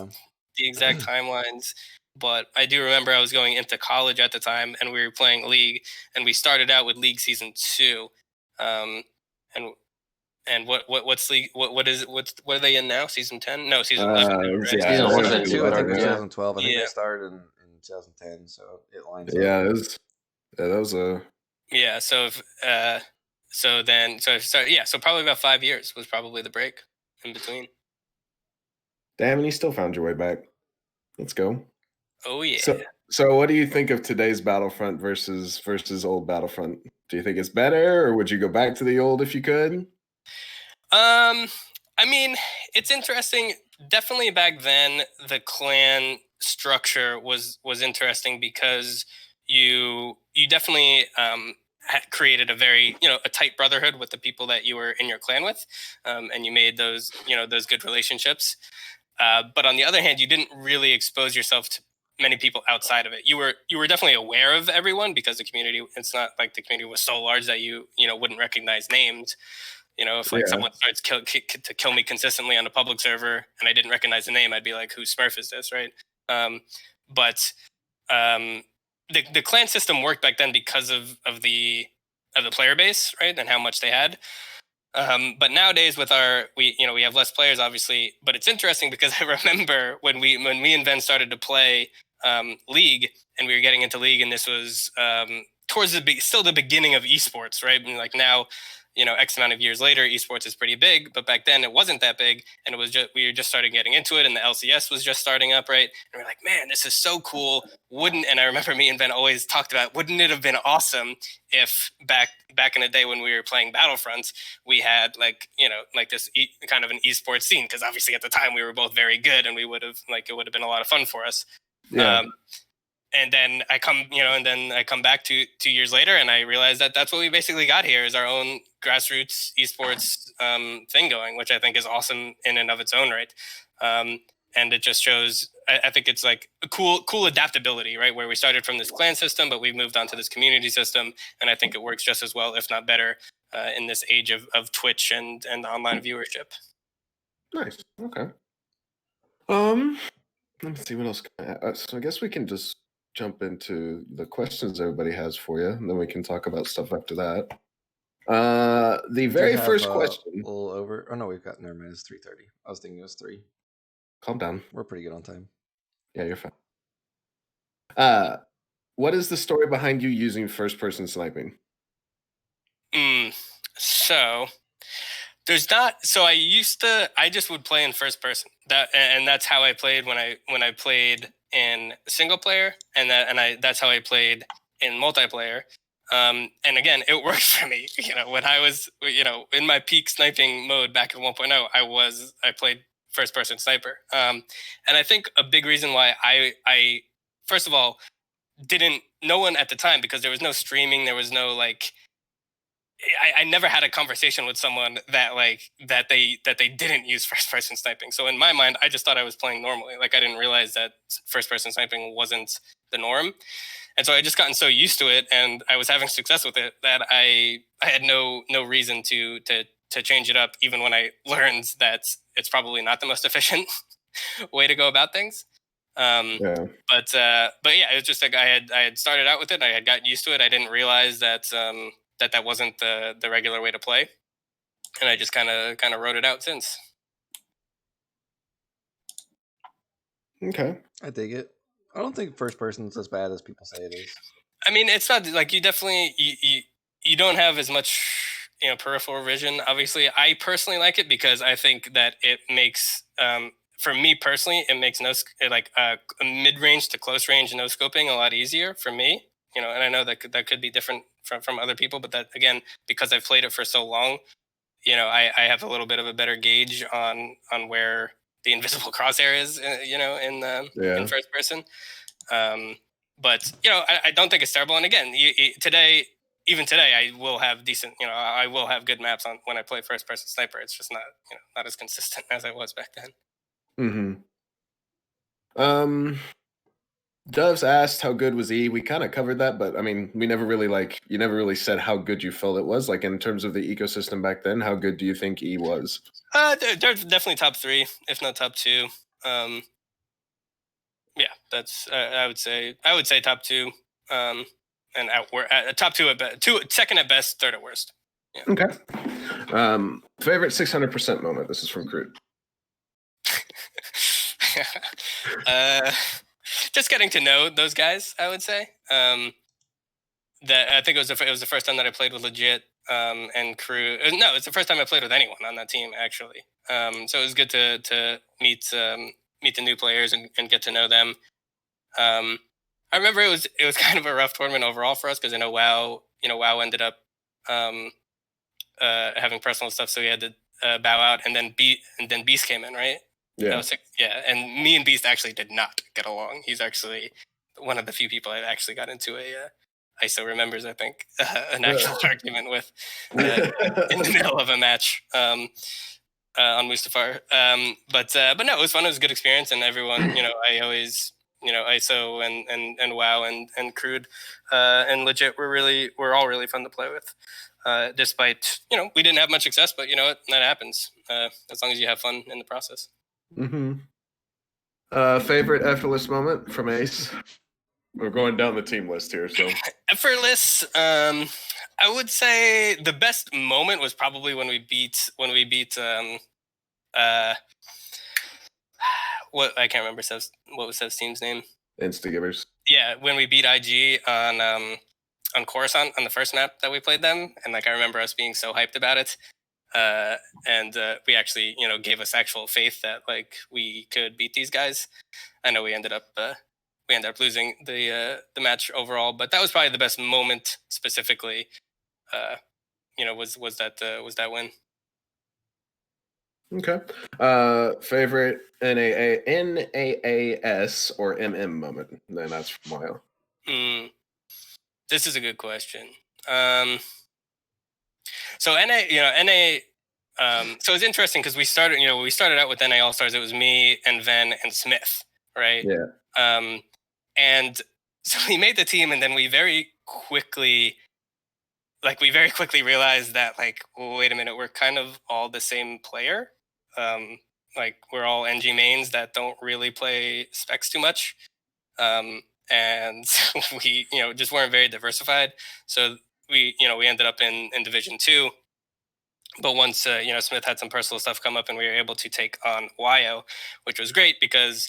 timelines, but I do remember I was going into college at the time, and we were playing League, and we started out with League Season 2, and what's League? What are they in now? Season 10? No, Season 11. Right? Season 1 and 2. I think 2012. I think they started in 2010, so it lines up. That was a. Yeah. So probably about 5 years was probably the break in between. Damn, and you still found your way back. Let's go. Oh yeah. So what do you think of today's Battlefront versus old Battlefront? Do you think it's better, or would you go back to the old if you could? I mean, it's interesting. Definitely back then, the clan structure was interesting because you definitely had created a very a tight brotherhood with the people that you were in your clan with, and you made those those good relationships. But on the other hand, you didn't really expose yourself to many people outside of it. You were definitely aware of everyone because the community. It's not like the community was so large that you wouldn't recognize names. If someone starts to kill me consistently on a public server and I didn't recognize the name, I'd be like, "Whose Smurf is this?" Right? But the clan system worked back then because of the player base, right, and how much they had. But nowadays, with we have less players, obviously. But it's interesting because I remember when me and Ben started to play League, and we were getting into League, and this was towards still the beginning of esports, right? And like now, X amount of years later, esports is pretty big, but back then it wasn't that big, and it was we were just starting getting into it, and the LCS was just starting up, right? And we're like, man, this is so cool. And I remember me and Ben always talked about, wouldn't it have been awesome if back in the day when we were playing Battlefronts, we had like this kind of an esports scene, because obviously at the time we were both very good, and it would have been a lot of fun for us. Yeah. And then I come back 2 years later, and I realized that that's what we basically got here, is our own grassroots esports thing going, which I think is awesome in and of its own right. And it just shows, I think it's like a cool adaptability, right? Where we started from this clan system, but we've moved on to this community system. And I think it works just as well, if not better, in this age of Twitch and online viewership. Nice. Okay. Let me see what else. So I guess we can just jump into the questions everybody has for you, and then we can talk about stuff after that. The very first question. A little over. Oh no, we've got never mind. It's 3:30. I was thinking it was 3. Calm down. We're pretty good on time. Yeah, you're fine. What is the story behind you using first-person sniping? So there's not. So I just would play in first person. And that's how I played when I played in single player, and that's how I played in multiplayer. And again, it worked for me. When I was, in my peak sniping mode back in 1.0, I played first person sniper. And I think a big reason why I first of all no one at the time, because there was no streaming, there was no I never had a conversation with someone that they didn't use first person sniping. So in my mind, I just thought I was playing normally. I didn't realize that first person sniping wasn't the norm. And so I just gotten so used to it, and I was having success with it, that I had no reason to change it up, even when I learned that it's probably not the most efficient way to go about things. Yeah. But yeah, it was just I had started out with it. I had gotten used to it. I didn't realize that that wasn't the regular way to play, and I just kind of wrote it out since. Okay, I dig it. I don't think first person's as bad as people say it is. I mean, it's not you definitely you don't have as much peripheral vision. Obviously, I personally like it because I think that it makes for me personally, it makes a mid range to close range no scoping a lot easier for me. And I know that could be different from other people, but that again, because I've played it for so long, I have a little bit of a better gauge on where the invisible crosshair is, in first person. But I don't think it's terrible. And again, even today, I will have decent. I will have good maps on when I play first person sniper. It's just not as consistent as I was back then. Doves asked how good was E. We kind of covered that, but I mean, we never really you never really said how good you felt it was. In terms of the ecosystem back then, how good do you think E was? They're definitely top 3, if not top 2. Yeah, that's I would say top 2. And top 2 at best, second at best, third at worst. Yeah. Okay. Favorite 600% moment. This is from Crude. Just getting to know those guys, I would say. That I think it was the first time that I played with Legit and Crew. No, it's the first time I played with anyone on that team, actually. So it was good to meet the new players and get to know them. I remember it was kind of a rough tournament overall for us, because I know WoW ended up having personal stuff, so we had to bow out, and then Beast came in, right? Yeah. And me and Beast actually did not get along. He's actually one of the few people I actually got into ISO remembers, I think, an actual argument with in the middle of a match on Mustafar. But no, it was fun. It was a good experience, and everyone, I always, ISO and WoW and Crude and Legit were all really fun to play with. Despite, we didn't have much success, but that happens as long as you have fun in the process. Favorite effortless moment from Ace? We're going down the team list here, so effortless. I would say the best moment was probably when we beat what I can't remember what was Sev's team's name. Instigivers. Yeah, when we beat IG on Coruscant on the first map that we played them, and I remember us being so hyped about it. And we actually, gave us actual faith that we could beat these guys. I know we ended up losing the match overall, but that was probably the best moment specifically. Was that win. Okay. Favorite NAAS or MM moment? Then that's from Wild. This is a good question. So NA. So it's interesting because we started out with NA All Stars. It was me and Ven and Smith, right? Yeah. And so we made the team, and then we very quickly realized that wait a minute, we're kind of all the same player. We're all NG mains that don't really play specs too much. and we just weren't very diversified. So we ended up in Division 2. But once Smith had some personal stuff come up, and we were able to take on YO, which was great because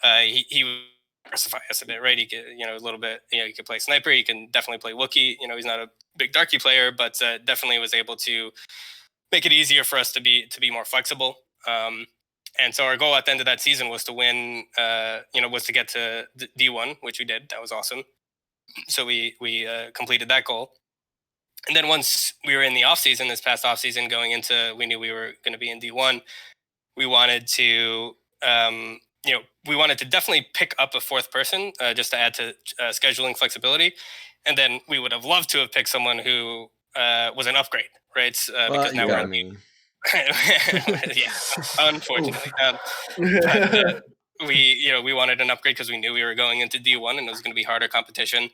he would diversify us a bit, right? He could a little bit, he could play sniper, he can definitely play Wookiee. He's not a big Darky player, but definitely was able to make it easier for us to be more flexible. And so our goal at the end of that season was to win, was to get to D1, which we did. That was awesome. So we completed that goal. And then once we were in the offseason, this past offseason, going into, we knew we were going to be in D1, we wanted to, we wanted to definitely pick up a fourth person just to add to scheduling flexibility. And then we would have loved to have picked someone who was an upgrade, right? Because now we're yeah, unfortunately. But, we wanted an upgrade because we knew we were going into D1 and it was going to be harder competition.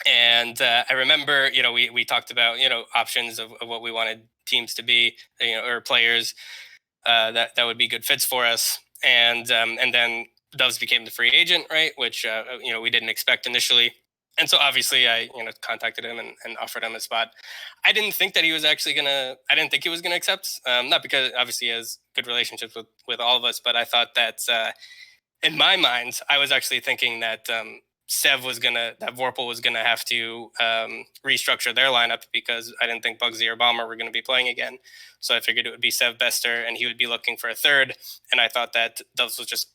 And I remember, we talked about, options of what we wanted teams to be, or players that would be good fits for us. And then Doves became the free agent, right? Which, we didn't expect initially. And so obviously I, contacted him and offered him a spot. I didn't think that he was actually I didn't think he was going to accept. Not because obviously he has good relationships with all of us, but I thought that in my mind, I was actually thinking that that Vorpal was gonna have to restructure their lineup because I didn't think Bugsy or Bomber were going to be playing again. So I figured it would be Sev Bester, and he would be looking for a third. And I thought that Doves was just,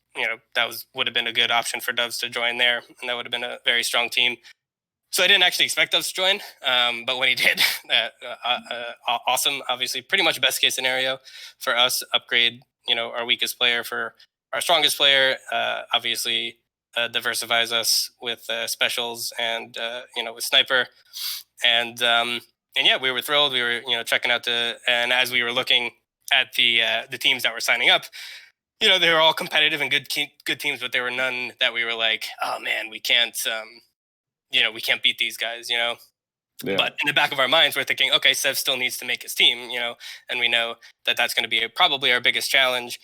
would have been a good option for Doves to join there, and that would have been a very strong team. So I didn't actually expect Doves to join, but when he did, awesome. Obviously, pretty much best case scenario for us. Upgrade, our weakest player for our strongest player. Obviously. Diversifies us with specials and with sniper, and yeah, we were thrilled. We were checking out and as we were looking at the teams that were signing up, they were all competitive and good teams, but there were none that we were like, oh man, we can't we can't beat these guys. Yeah. But in the back of our minds, we're thinking, okay, Sev still needs to make his team, and we know that that's going to be probably our biggest challenge.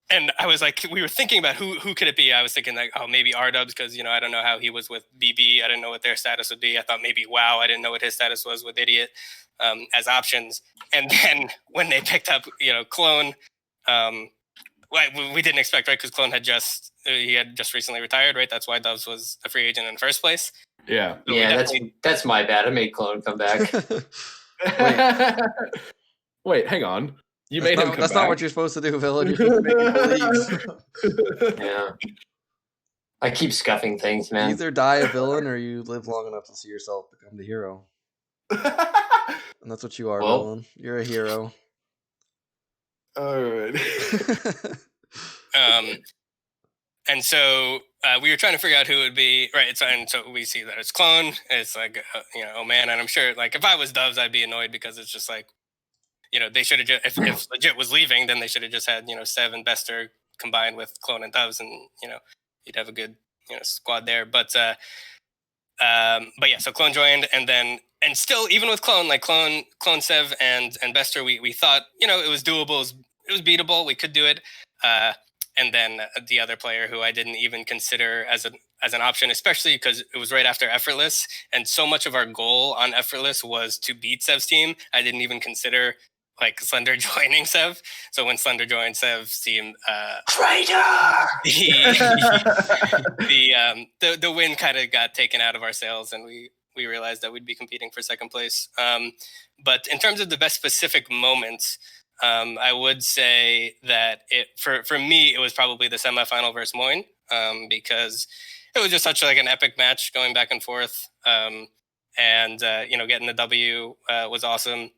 And I was like, we were thinking about who could it be? I was thinking like, oh, maybe R-Dubs, because, I don't know how he was with BB. I didn't know what their status would be. I thought maybe WoW. I didn't know what his status was with Idiot as options. And then when they picked up, Clone, we didn't expect, right? Because Clone had just recently retired, right? That's why Doves was a free agent in the first place. Yeah. So yeah, that's my bad. I made Clone come back. Wait, hang on. That's not what you're supposed to do, Villain. You're supposed to make leagues. Yeah. I keep scuffing things, man. You either die a villain or you live long enough to see yourself become the hero. And that's what you are, Villain. You're a hero. All right. And so we were trying to figure out who it would be, right? And so we see that it's Clone. It's like, oh man, and I'm sure, like, if I was Doves, I'd be annoyed because it's just like, they should have just, if Legit was leaving, then they should have just had, Sev and Bester combined with Clone and Doves, and, you'd have a good, squad there. But yeah, so Clone joined, and still, even with Clone, like Clone, Sev, and Bester, we thought, it was doable, it was beatable, we could do it. And then the other player who I didn't even consider as an option, especially because it was right after Effortless, and so much of our goal on Effortless was to beat Sev's team. I didn't even consider like Slender joining Sev. So when Slender joined Sev's team, traitor, the win kind of got taken out of our sails, and we realized that we'd be competing for second place. But in terms of the best specific moments, I would say that for me, it was probably the semifinal versus Moyne, because it was just such like an epic match going back and forth. And getting the W was awesome.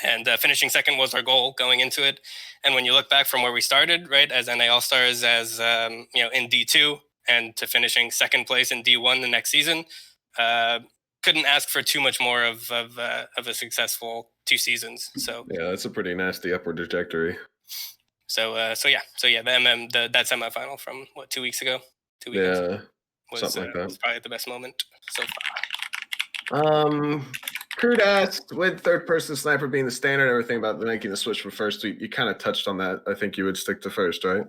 And finishing second was our goal going into it. And when you look back from where we started, right, as NA All-Stars, as in D2, and to finishing second place in D1 the next season, couldn't ask for too much more of a successful 2 seasons. So yeah, that's a pretty nasty upward trajectory. So yeah, the that semifinal from 2 weeks ago, 2 weekends ago, was probably the best moment so far. Crude asked, with third-person sniper being the standard, everything about making the switch from first, you kind of touched on that. I think you would stick to first, right?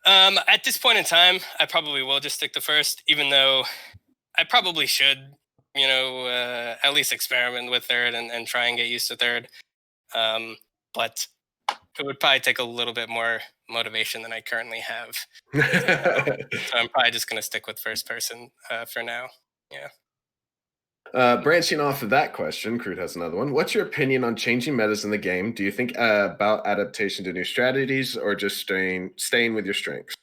At this point in time, I probably will just stick to first, even though I probably should, at least experiment with third and try and get used to third. But it would probably take a little bit more motivation than I currently have. So I'm probably just going to stick with first person for now. Yeah. Branching off of that question, Crude has another one. What's your opinion on changing metas in the game? Do you think about adaptation to new strategies or just staying with your strengths?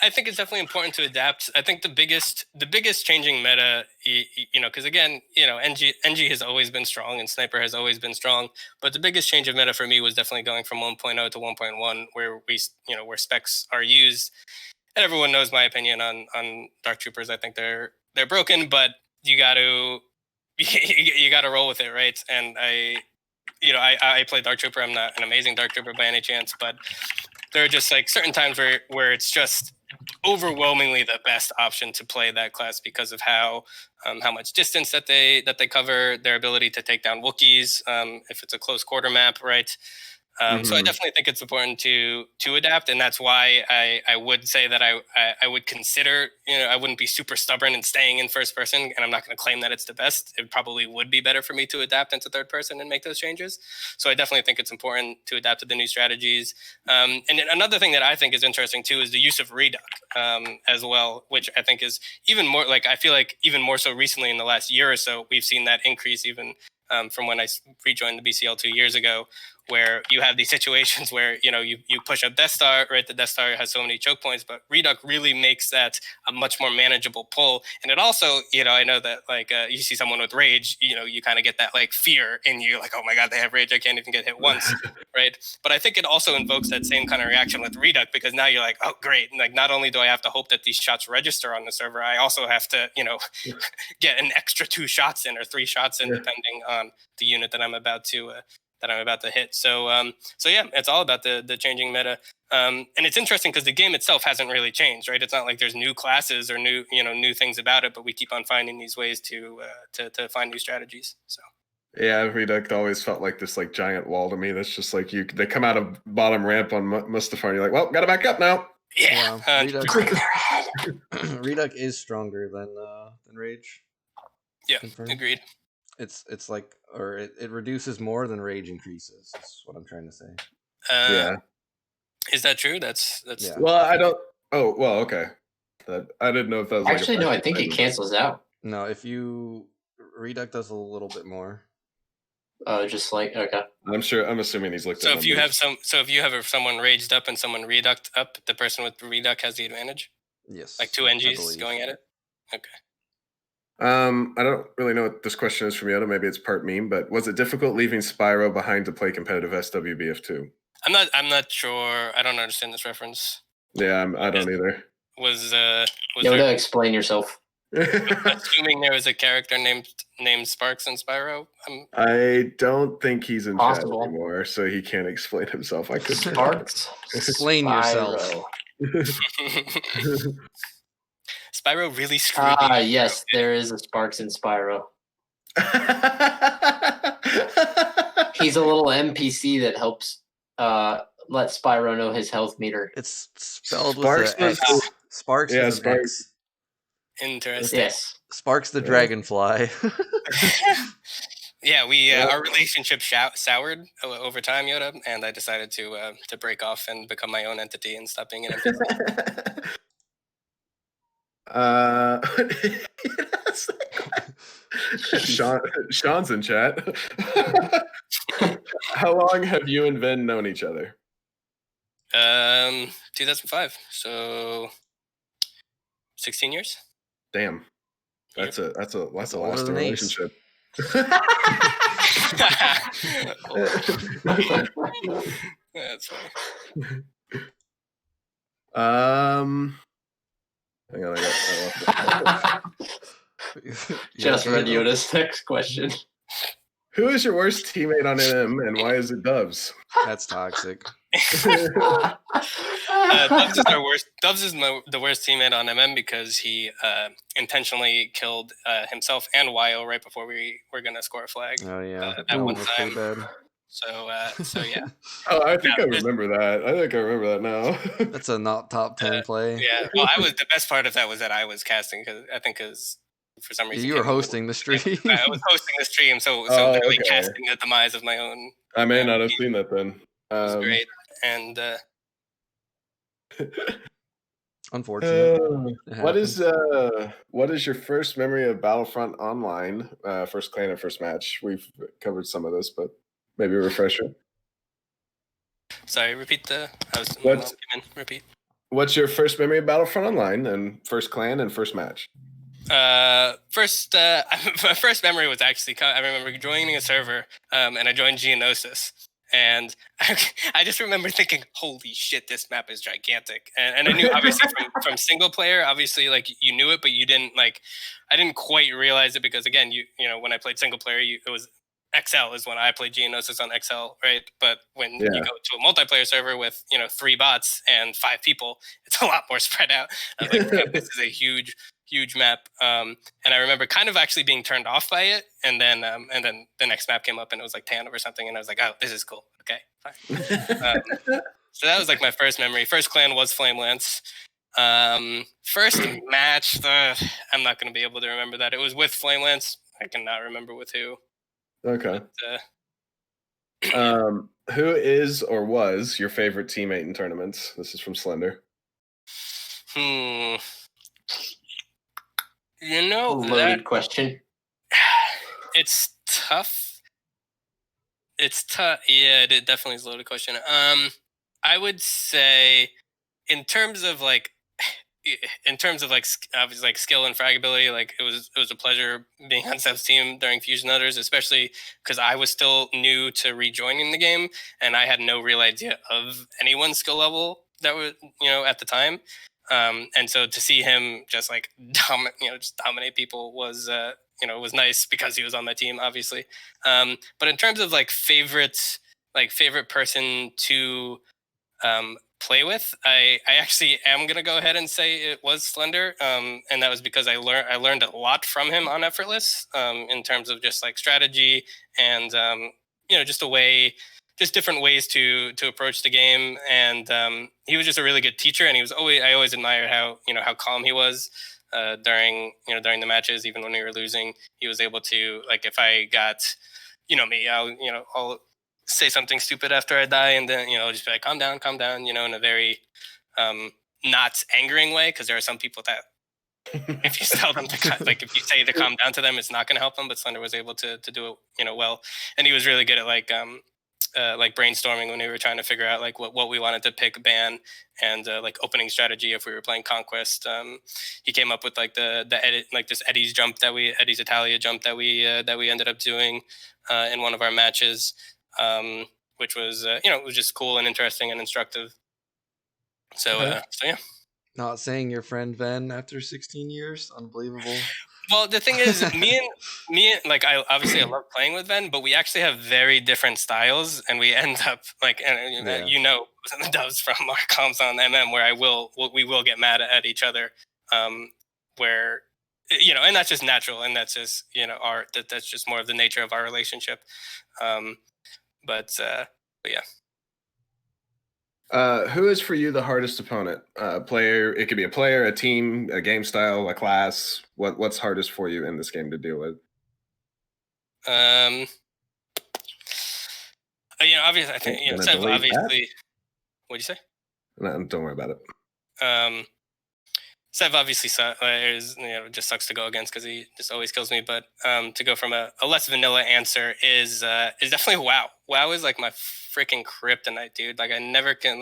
I think it's definitely important to adapt. I think the biggest changing meta, because again, NG has always been strong and Sniper has always been strong. But the biggest change of meta for me was definitely going from 1.0 to 1.1, where where specs are used. And everyone knows my opinion on Dark Troopers. I think they're broken, but you got to roll with it, right? And I play Dark Trooper. I'm not an amazing Dark Trooper by any chance, but there are just like certain times where it's just overwhelmingly the best option to play that class because of how much distance that they cover, their ability to take down Wookiees if it's a close quarter map, right? So I definitely think it's important to adapt, and that's why I would say that I would consider, I wouldn't be super stubborn in staying in first person, and I'm not going to claim that it's the best. It probably would be better for me to adapt into third person and make those changes. So I definitely think it's important to adapt to the new strategies. And another thing that I think is interesting too is the use of reduck as well, which I think is even more I feel like even more so recently in the last year or so, we've seen that increase even from when I rejoined the BCL 2 years ago, where you have these situations where you push up Death Star, right? The Death Star has so many choke points, but reduck really makes that a much more manageable pull. And it also, I know that you see someone with rage, you kind of get that fear in you, like, oh my god, they have rage, I can't even get hit once, right? But I think it also invokes that same kind of reaction with reduck, because now you're like, oh great, and not only do I have to hope that these shots register on the server, I also have to get an extra 2 shots in or 3 shots in, depending on the unit that I'm about to hit. So yeah, it's all about the changing meta. And it's interesting because the game itself hasn't really changed, right? It's not like there's new classes or new things about it, but we keep on finding these ways to find new strategies. So yeah, reduck always felt like this giant wall to me. That's just they come out of bottom ramp on Mustafar, and you're like, well, gotta back up now. Yeah, reduck is stronger than rage. Yeah, agreed. It's it reduces more than rage increases. Is what I'm trying to say. Yeah, is that true? That's yeah. Well, I don't. Oh, well, okay. I didn't know if that was actually no. I think it cancels out. No, if you reduck does a little bit more. Oh, just okay. I'm assuming he's looked at. So if you have someone raged up and someone reducked up, the person with reduck has the advantage. Yes, like 2 NGs going at it. Okay. I don't really know what this question is from Yoda. Maybe it's part meme, but was it difficult leaving Spyro behind to play competitive SWBF2? I'm not sure. I don't understand this reference. Yeah, I don't either. Was Yoda, explain yourself. Assuming there was a character named Sparks in Spyro. I don't think he's in chat anymore, so he can't explain himself. I could Sparks. Explain yourself. Spyro really screwed. Yes, there is a Sparks in Spyro. He's a little NPC that helps let Spyro know his health meter. It's spelled Sparks with an X. Sparks with an X. Interesting. Yes. Sparks the dragonfly. Yeah, our relationship soured over time, Yoda, and I decided to break off and become my own entity and stop being an NPC. Sean's in chat. How long have you and Vin known each other? 2005. So 16 years. Damn. That's a lasting relationship. That's funny. Hang on, I Just read Yoda's next question. Who is your worst teammate on MM and why is it Dubs? That's toxic. Dubs is our worst. Dubs is the worst teammate on MM because he intentionally killed himself and Wyo right before we were gonna score a flag. Oh yeah, at one time. bad. So yeah. Oh, I think I remember that. I think I remember that now. That's a not top 10 play. Yeah. Well, the best part of that was that I was casting because for some reason you were hosting the stream. I was hosting the stream, so literally okay. casting the demise of my own. I may not have seen that then. It was great, and unfortunate. what is your first memory of Battlefront Online? First clan and first match. We've covered some of this, but maybe a refresher. Sorry, repeat repeat. What's your first memory of Battlefront Online and first clan and first match? My first memory was actually I remember joining a server, and I joined Geonosis, and I just remember thinking, "Holy shit, this map is gigantic!" And I knew obviously from single player, obviously like you knew it, but you didn't I didn't quite realize it because again, you know when I played single player, it was XL is when I played Geonosis on XL, right? But when you go to a multiplayer server with 3 bots and 5 people, it's a lot more spread out. I was like, "Damn, this is a huge map," and I remember kind of actually being turned off by it, and then the next map came up and it was like Tanov or something, and I was like, "Oh, this is cool. Okay, fine." So that was like my first memory. First clan was Flamelance. First match, I'm not going to be able to remember that. It was with Flamelance. I cannot remember with who. Okay. But, who is or was your favorite teammate in tournaments? This is from Slender. Loaded question. It's tough. It's tough. Yeah, it definitely is a loaded question. I would say, in terms of obviously like skill and fragability, like it was a pleasure being on Seb's team during Fusion Others, especially because I was still new to rejoining the game and I had no real idea of anyone's skill level that was at the time. And so to see him just like dominate people was was nice because he was on my team, obviously. But in terms of favorite person to play with, I actually am gonna go ahead and say it was Slender, and that was because I learned a lot from him on Effortless, in terms of just like strategy and just different ways to approach the game, and he was just a really good teacher, and I always admired how calm he was during the matches, even when we were losing. He was able to, like, if I got me, I'll say something stupid after I die, and then just be like, calm down, in a very not angering way, because there are some people that if you tell them to if you say to calm down to them, it's not going to help them. But Slender was able to do it well, and he was really good at brainstorming when we were trying to figure out what we wanted to pick ban and opening strategy if we were playing Conquest. He came up with the edit, this Eddie's Italia jump that we ended up doing in one of our matches, which was it was just cool and interesting and instructive. So yeah. Not saying your friend Ben after 16 years, unbelievable. Well, the thing is, me and I love playing with Ben, but we actually have very different styles, and we end up the doves from our comms on MM, where we will get mad at each other, where and that's just natural, and that's just that's just more of the nature of our relationship, but yeah. Who is for you the hardest opponent? Player? It could be a player, a team, a game style, a class. What's hardest for you in this game to deal with? Obviously, I think Sev, obviously. What'd you say? No, don't worry about it. Sev obviously just sucks to go against because he just always kills me. But to go from a less vanilla answer is definitely WoW. WoW is like my freaking kryptonite, dude. Like I never can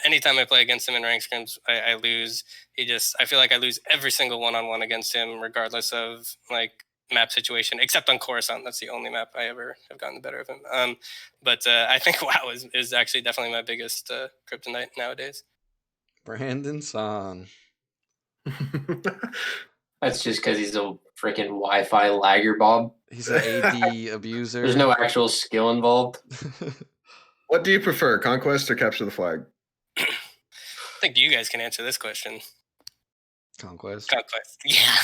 anytime I play against him in ranked scrims, I lose. I feel like I lose every single one-on-one against him, regardless of map situation, except on Coruscant. That's the only map I ever have gotten the better of him. But I think WoW is actually definitely my biggest kryptonite nowadays. Brandon Son. That's just because he's a freaking Wi-Fi lagger, Bob. He's an AD abuser. There's no actual skill involved. What do you prefer, Conquest or Capture the Flag? I think you guys can answer this question. Conquest. Yeah.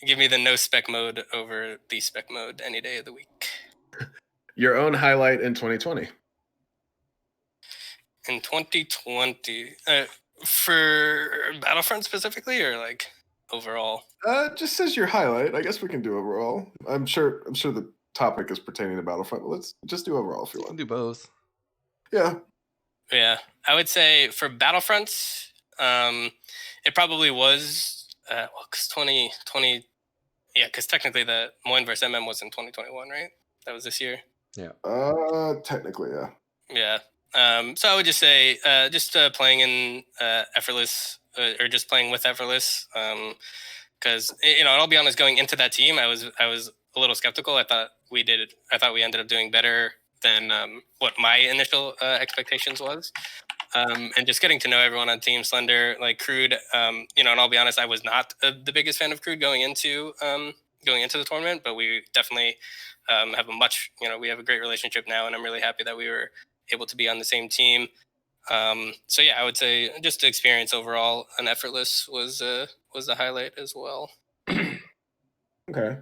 Give me the no spec mode over the spec mode any day of the week. Your own highlight in 2020. In 2020, for Battlefront specifically, or like overall? Just says your highlight. I guess we can do overall. I'm sure the topic is pertaining to Battlefront, but let's just do overall if you want. Do both. Yeah. Yeah, I would say for Battlefront, it probably was because 2020. Yeah, because technically the Moine vs MM was in 2021, right? That was this year. Yeah. Technically, yeah. Yeah. So I would just say just playing in Effortless or just playing with Effortless. Because I'll be honest, going into that team, I was a little skeptical. I thought we ended up doing better than what my initial expectations was. And just getting to know everyone on Team Slender, like Crude, and I'll be honest, I was not the biggest fan of Crude going into the tournament, but we definitely have we have a great relationship now, and I'm really happy that we were able to be on the same team. So yeah, I would say just the experience overall and Effortless was the highlight as well. Okay.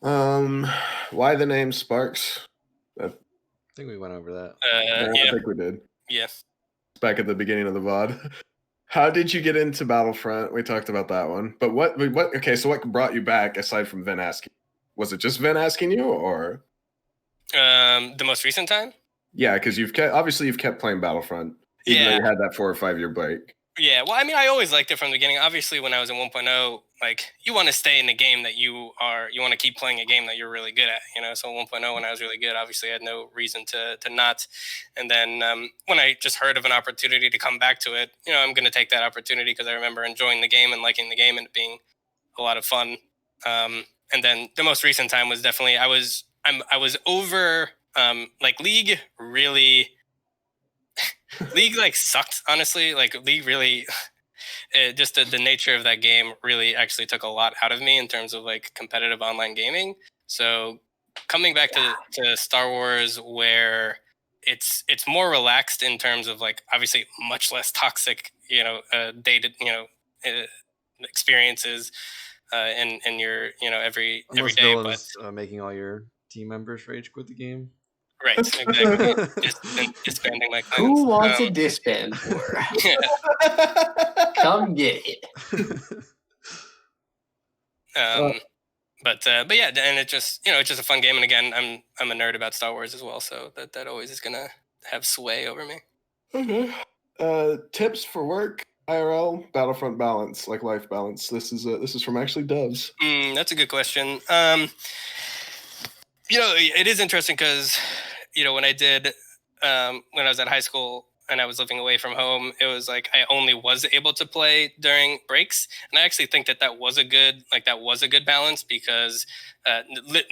Why the name Sparks? I think we went over that. Yeah. I think we did. Yeah. Back at the beginning of the VOD. How did you get into Battlefront? We talked about that one. But what brought you back aside from Vin asking? Was it just Vin asking you, or the most recent time? Yeah, because you've kept playing Battlefront, even though you had that 4 or 5 year break. Yeah, well, I mean, I always liked it from the beginning. Obviously, when I was in 1.0, like, you want to stay in the game that you want to keep playing a game that you're really good at, So 1.0, when I was really good, obviously I had no reason to not. And then when I just heard of an opportunity to come back to it, I'm going to take that opportunity because I remember enjoying the game and liking the game and it being a lot of fun. And then the most recent time was definitely, I was over, League really... League sucked, honestly. League really just the nature of that game really actually took a lot out of me in terms of competitive online gaming. So coming back to Star Wars, where it's more relaxed in terms of obviously much less toxic dated experiences in your every day. Bill is making all your team members rage quit the game. Right, exactly. Disbanding my clans. Who wants a disband for? Come get it. But yeah, and it's just a fun game. And again, I'm a nerd about Star Wars as well, so that always is gonna have sway over me. Okay. Tips for work, IRL, Battlefront balance, life balance. This is from actually Doves. That's a good question. It is interesting because, when I did, when I was at high school and I was living away from home, it was I only was able to play during breaks. And I actually think that was a good, balance because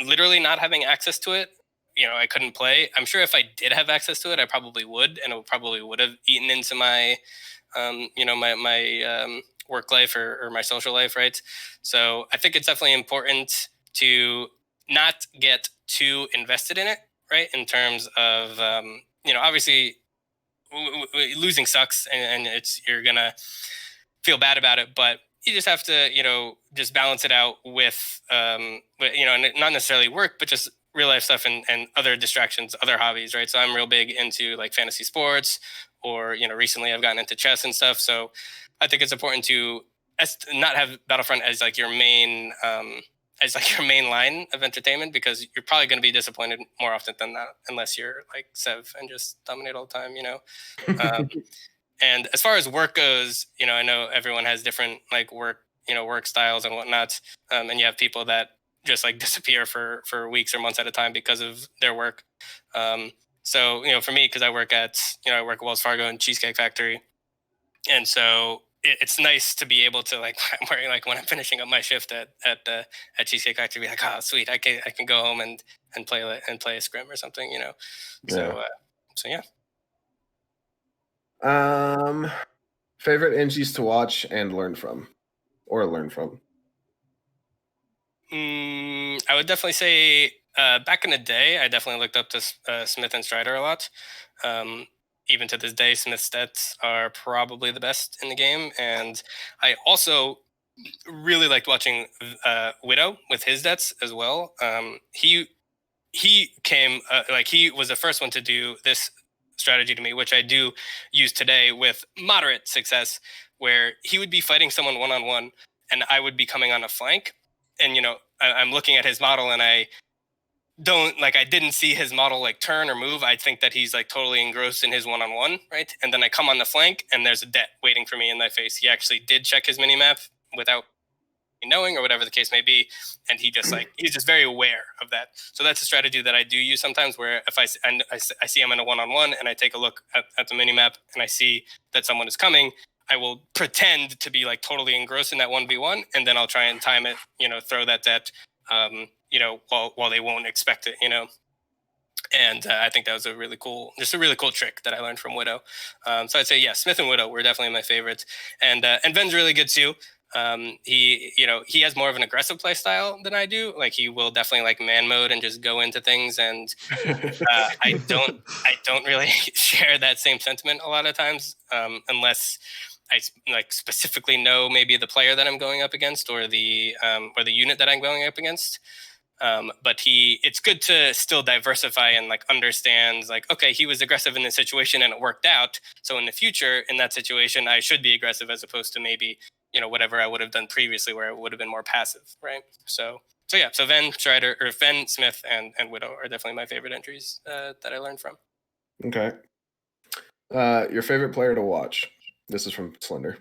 literally not having access to it, I couldn't play. I'm sure if I did have access to it, I probably would, and it probably would have eaten into my, my work life or my social life, right? So I think it's definitely important to not get too invested in it, right? In terms of, obviously losing sucks and you're going to feel bad about it, but you just have to, just balance it out with, not necessarily work, but just real life stuff and other distractions, other hobbies, right? So I'm real big into fantasy sports, or, recently I've gotten into chess and stuff. So I think it's important to not have Battlefront as your main, your main line of entertainment, because you're probably going to be disappointed more often than not, unless you're Sev and just dominate all the time, And as far as work goes, I know everyone has different work styles and whatnot. And you have people that just disappear for weeks or months at a time because of their work. So, for me, because I work at Wells Fargo and Cheesecake Factory. And so it's nice to be able to when I'm finishing up my shift at Cheesecake Factory, be oh sweet, I can go home and play a scrim or something, So yeah. Favorite NGs to watch and learn from. I would definitely say back in the day, I definitely looked up to Smith and Strider a lot. Even to this day, Smith's stats are probably the best in the game. And I also really liked watching Widow with his stats as well. He he came he was the first one to do this strategy to me, which I do use today with moderate success, where he would be fighting someone one-on-one and I would be coming on a flank, and I'm looking at his model and I didn't see his model turn or move. I think that he's totally engrossed in his one-on-one, right? And then I come on the flank and there's a debt waiting for me in my face. He actually did check his mini map without knowing, or whatever the case may be, and he's just very aware of that. So that's a strategy that I do use sometimes, where if I see him in a one-on-one and I take a look at the mini map and I see that someone is coming, I will pretend to be totally engrossed in that 1v1, and then I'll try and time it, throw that debt, while they won't expect it, And I think that was a really cool trick that I learned from Widow. So I'd say, yeah, Smith and Widow were definitely my favorites, and Ven's really good too. He has more of an aggressive play style than I do. He will definitely man mode and just go into things, and I don't really share that same sentiment a lot of times, unless I specifically know maybe the player that I'm going up against, or the unit that I'm going up against. But it's good to still diversify and understands okay, he was aggressive in this situation and it worked out, so in the future in that situation I should be aggressive, as opposed to maybe whatever I would have done previously where it would have been more passive, right? So Ven, Strider, or Ven, Smith, and Widow are definitely my favorite entries that I learned from. Okay. Your favorite player to watch? This is from Slender.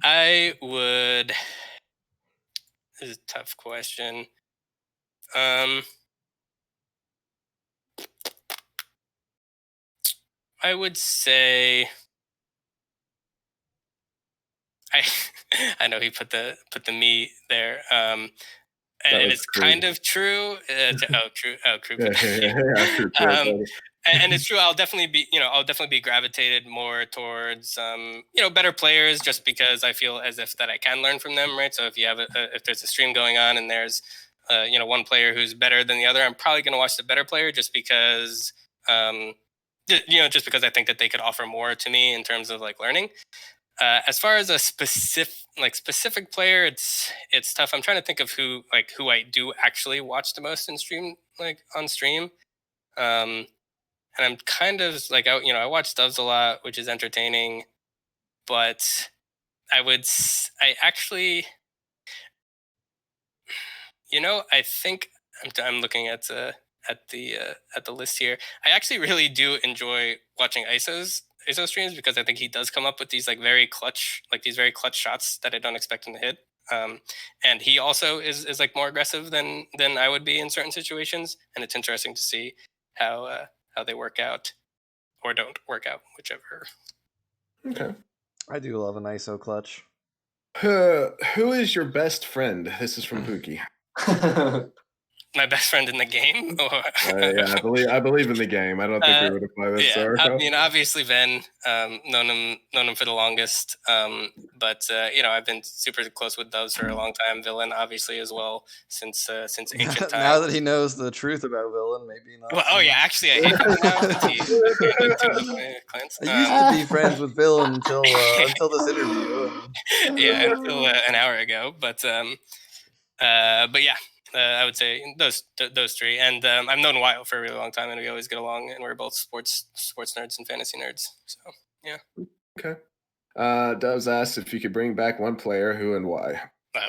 I would. This is a tough question. I would say. I know he put the me there. And it's true. Kind of true. True. True. And it's true. I'll definitely be gravitated more towards better players, just because I feel as if that I can learn from them, right? So if you have if there's a stream going on and there's one player who's better than the other, I'm probably going to watch the better player, just because just because I think that they could offer more to me in terms of learning. As far as a specific player, it's tough. I'm trying to think of who I do actually watch the most in stream, on stream. And I'm kind of I watch Doves a lot, which is entertaining, but I actually, I think I'm looking at the list here. I actually really do enjoy watching ISO streams, because I think he does come up with these very clutch shots that I don't expect him to hit. And he also is more aggressive than I would be in certain situations, and it's interesting to see how they work out or don't work out, whichever. Okay. I do love an ISO clutch. Who is your best friend? This is from Pookie. My best friend in the game? Yeah, I believe in the game. I don't think we would apply this. Yeah, I mean, obviously Ven, known him for the longest. But I've been super close with Doves for a long time. Villain, obviously, as well, since ancient times. Now that he knows the truth about Villain, maybe not. Well, yeah, actually, I hate Villain now. I used to be friends with Villain until this interview. Yeah, until an hour ago. But yeah. I would say those three, and I've known Wyatt for a really long time, and we always get along, and we're both sports nerds and fantasy nerds. So yeah. Okay. Doves asked if you could bring back one player, who and why.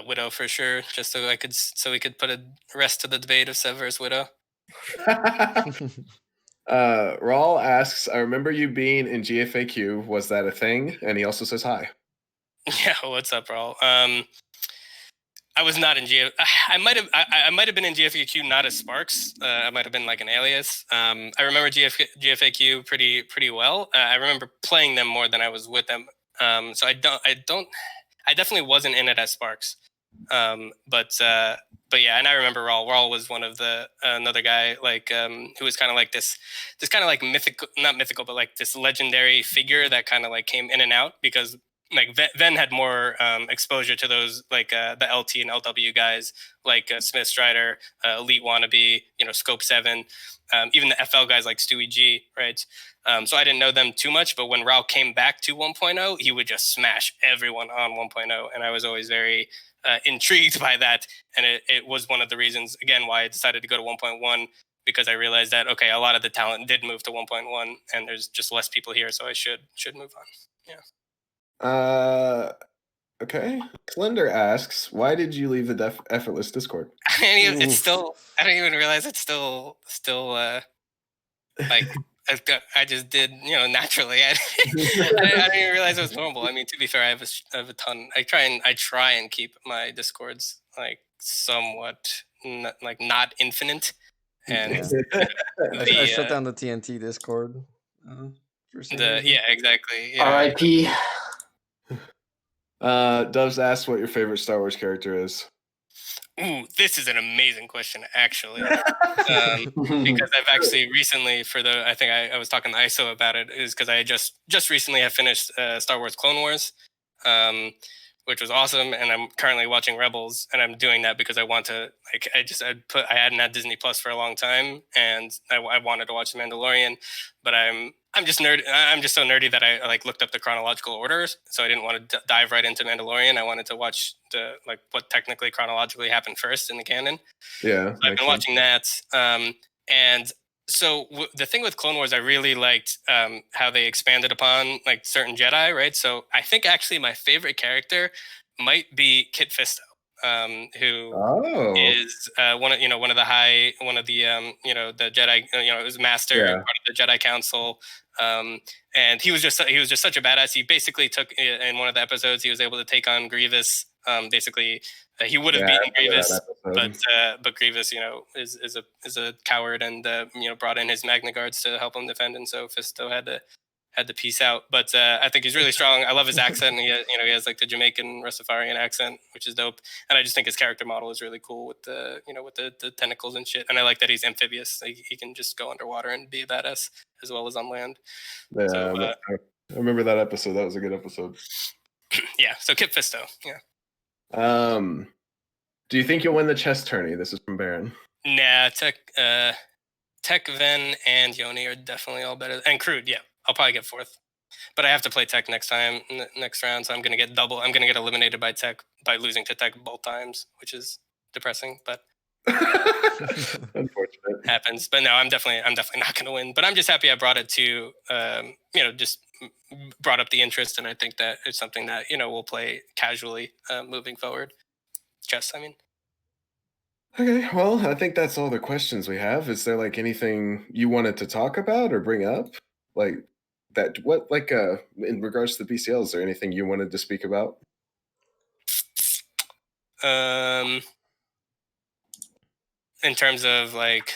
Widow for sure, just so we could put a rest to the debate of Sev versus Widow. Raul asks, I remember you being in GFAQ. Was that a thing? And he also says hi. Yeah, what's up, Raul? I was not in GF. I might have been in GFAQ, not as Sparks. I might have been an alias. I remember GFAQ pretty well. I remember playing them more than I was with them. So I definitely wasn't in it as Sparks. But yeah, and I remember Raul. Raul was one of the another guy who was kind of this kind of mythical, not mythical, but this legendary figure that kind of came in and out, because Ven had more exposure to those the LT and LW guys Smith, Strider, Elite Wannabe, Scope 7, even the FL guys like Stewie G, right? So I didn't know them too much, but when Raul came back to 1.0, he would just smash everyone on 1.0, and I was always very intrigued by that, and it was one of the reasons again why I decided to go to 1.1, because I realized that okay, a lot of the talent did move to 1.1, and there's just less people here, so I should move on. Yeah. Okay. Slender asks, why did you leave the effortless Discord? It's still. I don't even realize it's still like I just did, naturally. I didn't even realize it was normal. I mean, to be fair, I have a ton. I try and keep my Discords like somewhat not infinite, and I shut down the TNT Discord. Exactly. Yeah. R.I.P. Doves asked what your favorite Star Wars character is. Ooh, this is an amazing question, actually. Because I've actually recently, I think I was talking to ISO about it, is because I just recently have finished Star Wars Clone Wars, which was awesome, and I'm currently watching Rebels, and I'm doing that because I want to, like, I hadn't had Disney Plus for a long time, and I wanted to watch The Mandalorian, but I'm just nerd. I'm just so nerdy that I looked up the chronological orders, so I didn't want to dive right into Mandalorian. I wanted to watch what technically chronologically happened first in the canon. Yeah, so I've been watching that, and so the thing with Clone Wars, I really liked how they expanded upon like certain Jedi, right? So I think actually my favorite character might be Kit Fisto, who is one of the the Jedi, it was master, part of the Jedi Council. And he was just such a badass. He basically took, in one of the episodes, he was able to take on Grievous. Basically, he would have beaten Grievous, but Grievous, is a coward, and brought in his Magna Guards to help him defend, and so Fisto had to peace out. But I think he's really strong. I love his accent. He has like the Jamaican Rastafarian accent, which is dope. And I just think his character model is really cool with the the tentacles and shit. And I like that he's amphibious. Like, he can just go underwater and be a badass as well as on land. Yeah, so, I remember that episode. That was a good episode. Yeah. So Kit Fisto. Yeah. Do you think you'll win the chess tourney? This is from Baron. Nah, Tech, Ven, and Yoni are definitely all better. And Crude, yeah. I'll probably get fourth. But I have to play Tech next round, so I'm going to get double. I'm going to get eliminated by Tech by losing to Tech both times, which is depressing, but unfortunate. Happens. But no, I'm definitely not going to win. But I'm just happy I brought it to, just brought up the interest, and I think that it's something that, we'll play casually moving forward. Chess, I mean. Okay, well, I think that's all the questions we have. Is there like anything you wanted to talk about or bring up? Like that, what, like, in regards to the BCL, is there anything you wanted to speak about? In terms of like,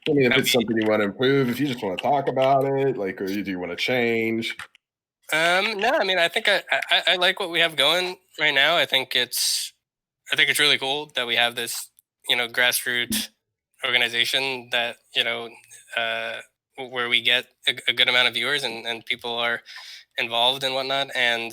I mean, if it's something you want to improve, if you just want to talk about it, like, or do you want to change? No, I mean, I think I like what we have going right now. I think it's really cool that we have this, grassroots organization that, where we get a good amount of viewers and people are involved and whatnot. And,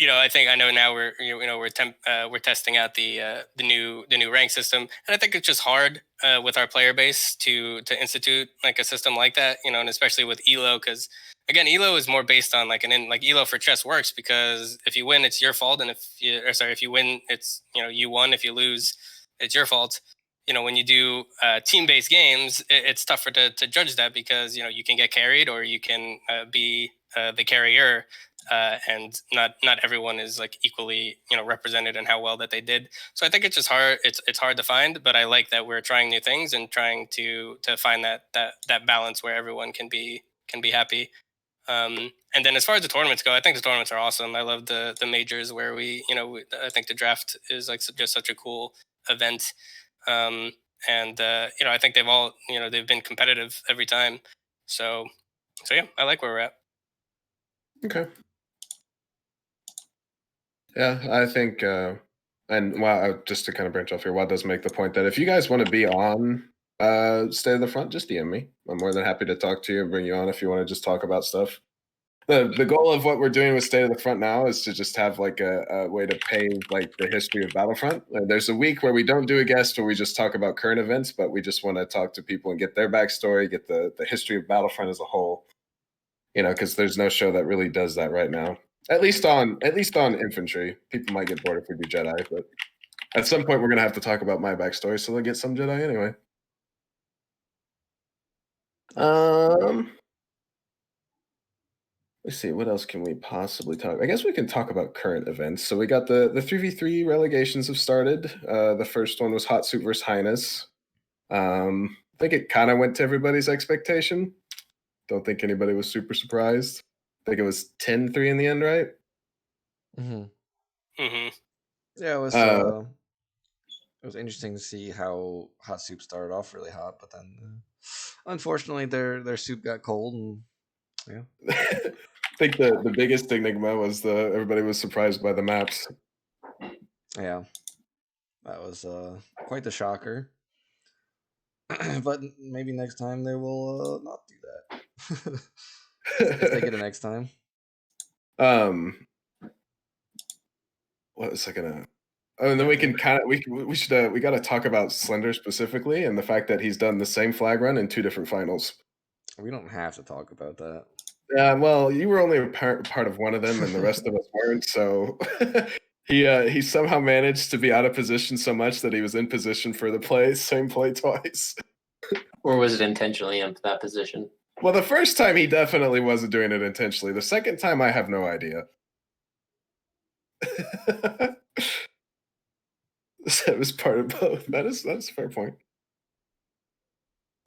I know now we're testing out the new rank system, and I think it's just hard with our player base to institute like a system like that, and especially with ELO, because again, ELO is more based on like ELO for chess works because if you win, it's your fault, and if you win, it's you won. If you lose, it's your fault. When you do team-based games, it's tougher to judge that because you can get carried or you can be the carrier. And not everyone is like equally represented in how well that they did. So I think it's just hard. It's hard to find, but I like that we're trying new things and trying to find that balance where everyone can be happy. And then as far as the tournaments go, I think the tournaments are awesome. I love the majors where I think the draft is like just such a cool event. And I think they've all they've been competitive every time. So yeah, I like where we're at. Okay. Yeah, I think, and wow, just to kind of branch off here, Watt does make the point that if you guys want to be on State of the Front, just DM me. I'm more than happy to talk to you and bring you on if you want to just talk about stuff. The goal of what we're doing with State of the Front now is to just have like a way to pave like the history of Battlefront. There's a week where we don't do a guest where we just talk about current events, but we just want to talk to people and get their backstory, get the history of Battlefront as a whole. Because there's no show that really does that right now. At least on infantry. People might get bored if we do Jedi, but at some point we're gonna have to talk about my backstory, so they'll get some Jedi anyway. Let's see, what else can we possibly talk? I guess we can talk about current events. So we got the 3v3 relegations have started. The first one was Hot Soup versus Highness. I think it kind of went to everybody's expectation. Don't think anybody was super surprised. I think it was 10-3 in the end, right? Yeah, it was interesting to see how Hot Soup started off really hot, but then unfortunately their soup got cold, and yeah. I think the biggest enigma was everybody was surprised by the maps. Yeah, that was quite the shocker. But maybe next time they will not do that. If they get it next time. What was I gonna? Oh, and then we can kind of we got to talk about Slender specifically and the fact that he's done the same flag run in 2 different finals. We don't have to talk about that. Yeah, well, you were only a part of one of them, and the rest of us weren't. So he somehow managed to be out of position so much that he was in position for the same play twice. Or was it intentionally in that position? Well, the first time he definitely wasn't doing it intentionally. The second time, I have no idea. That was part of both. That's a fair point.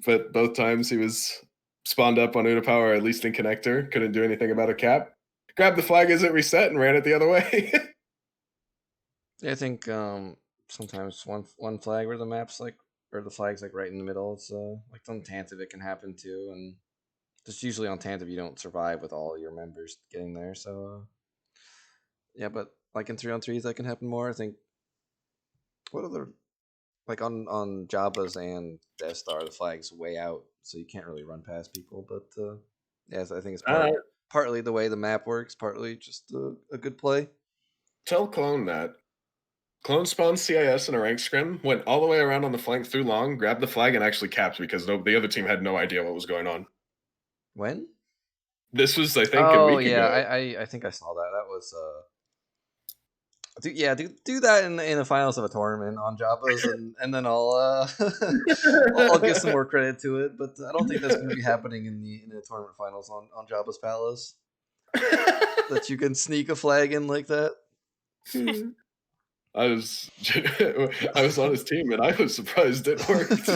But both times he was spawned up on Una Power, at least in connector. Couldn't do anything about a cap. Grabbed the flag as it reset and ran it the other way. Yeah, I think sometimes one flag where the map's like, or the flag's like right in the middle. It's like on Tantive it can happen too, and just usually on Tantive you don't survive with all your members getting there. So yeah, but like in 3-on-3s that can happen more. I think what other like on Jabba's and Death Star the flag's way out, so you can't really run past people. But yeah, I think it's partly the way the map works, partly just a good play. Tell Clone that. Clone spawned CIS in a rank scrim, went all the way around on the flank through long, grabbed the flag, and actually capped because the other team had no idea what was going on. When? This was, I think, a week ago. I think I saw that. That was do that in the finals of a tournament on Jabba's, and then I'll I'll give some more credit to it. But I don't think that's going to be happening in the tournament finals on Jabba's Palace. That you can sneak a flag in like that. I was on his team, and I was surprised it worked.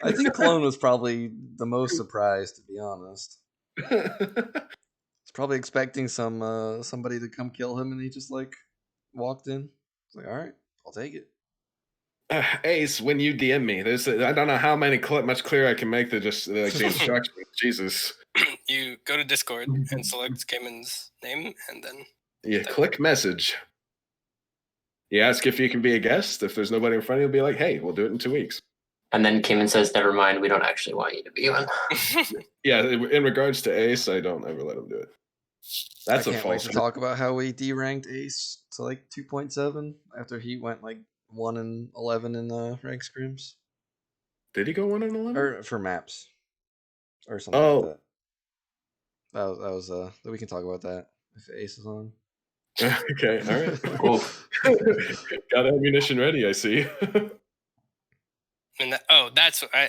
I think Clone was probably the most surprised, to be honest. He's probably expecting somebody to come kill him, and he just like walked in. It's like, all right, I'll take it. Ace, when you DM me, I don't know how much clearer I can make the instructions. Jesus. You go to Discord and select Cayman's name, and then click message. You ask if you can be a guest. If there's nobody in front of you, you'll be like, hey, we'll do it in 2 weeks. And then Cayman says, never mind, we don't actually want you to be one. Yeah, in regards to Ace, I don't ever let him do it. That's I can't wait to talk about how we deranked Ace to like 2.7 after he went like 1-11 in the rank scrims. Did he go 1-11? Or for maps. Or something like that. That was we can talk about that if Ace is on. Okay, all right. Cool. Got ammunition ready, I see. And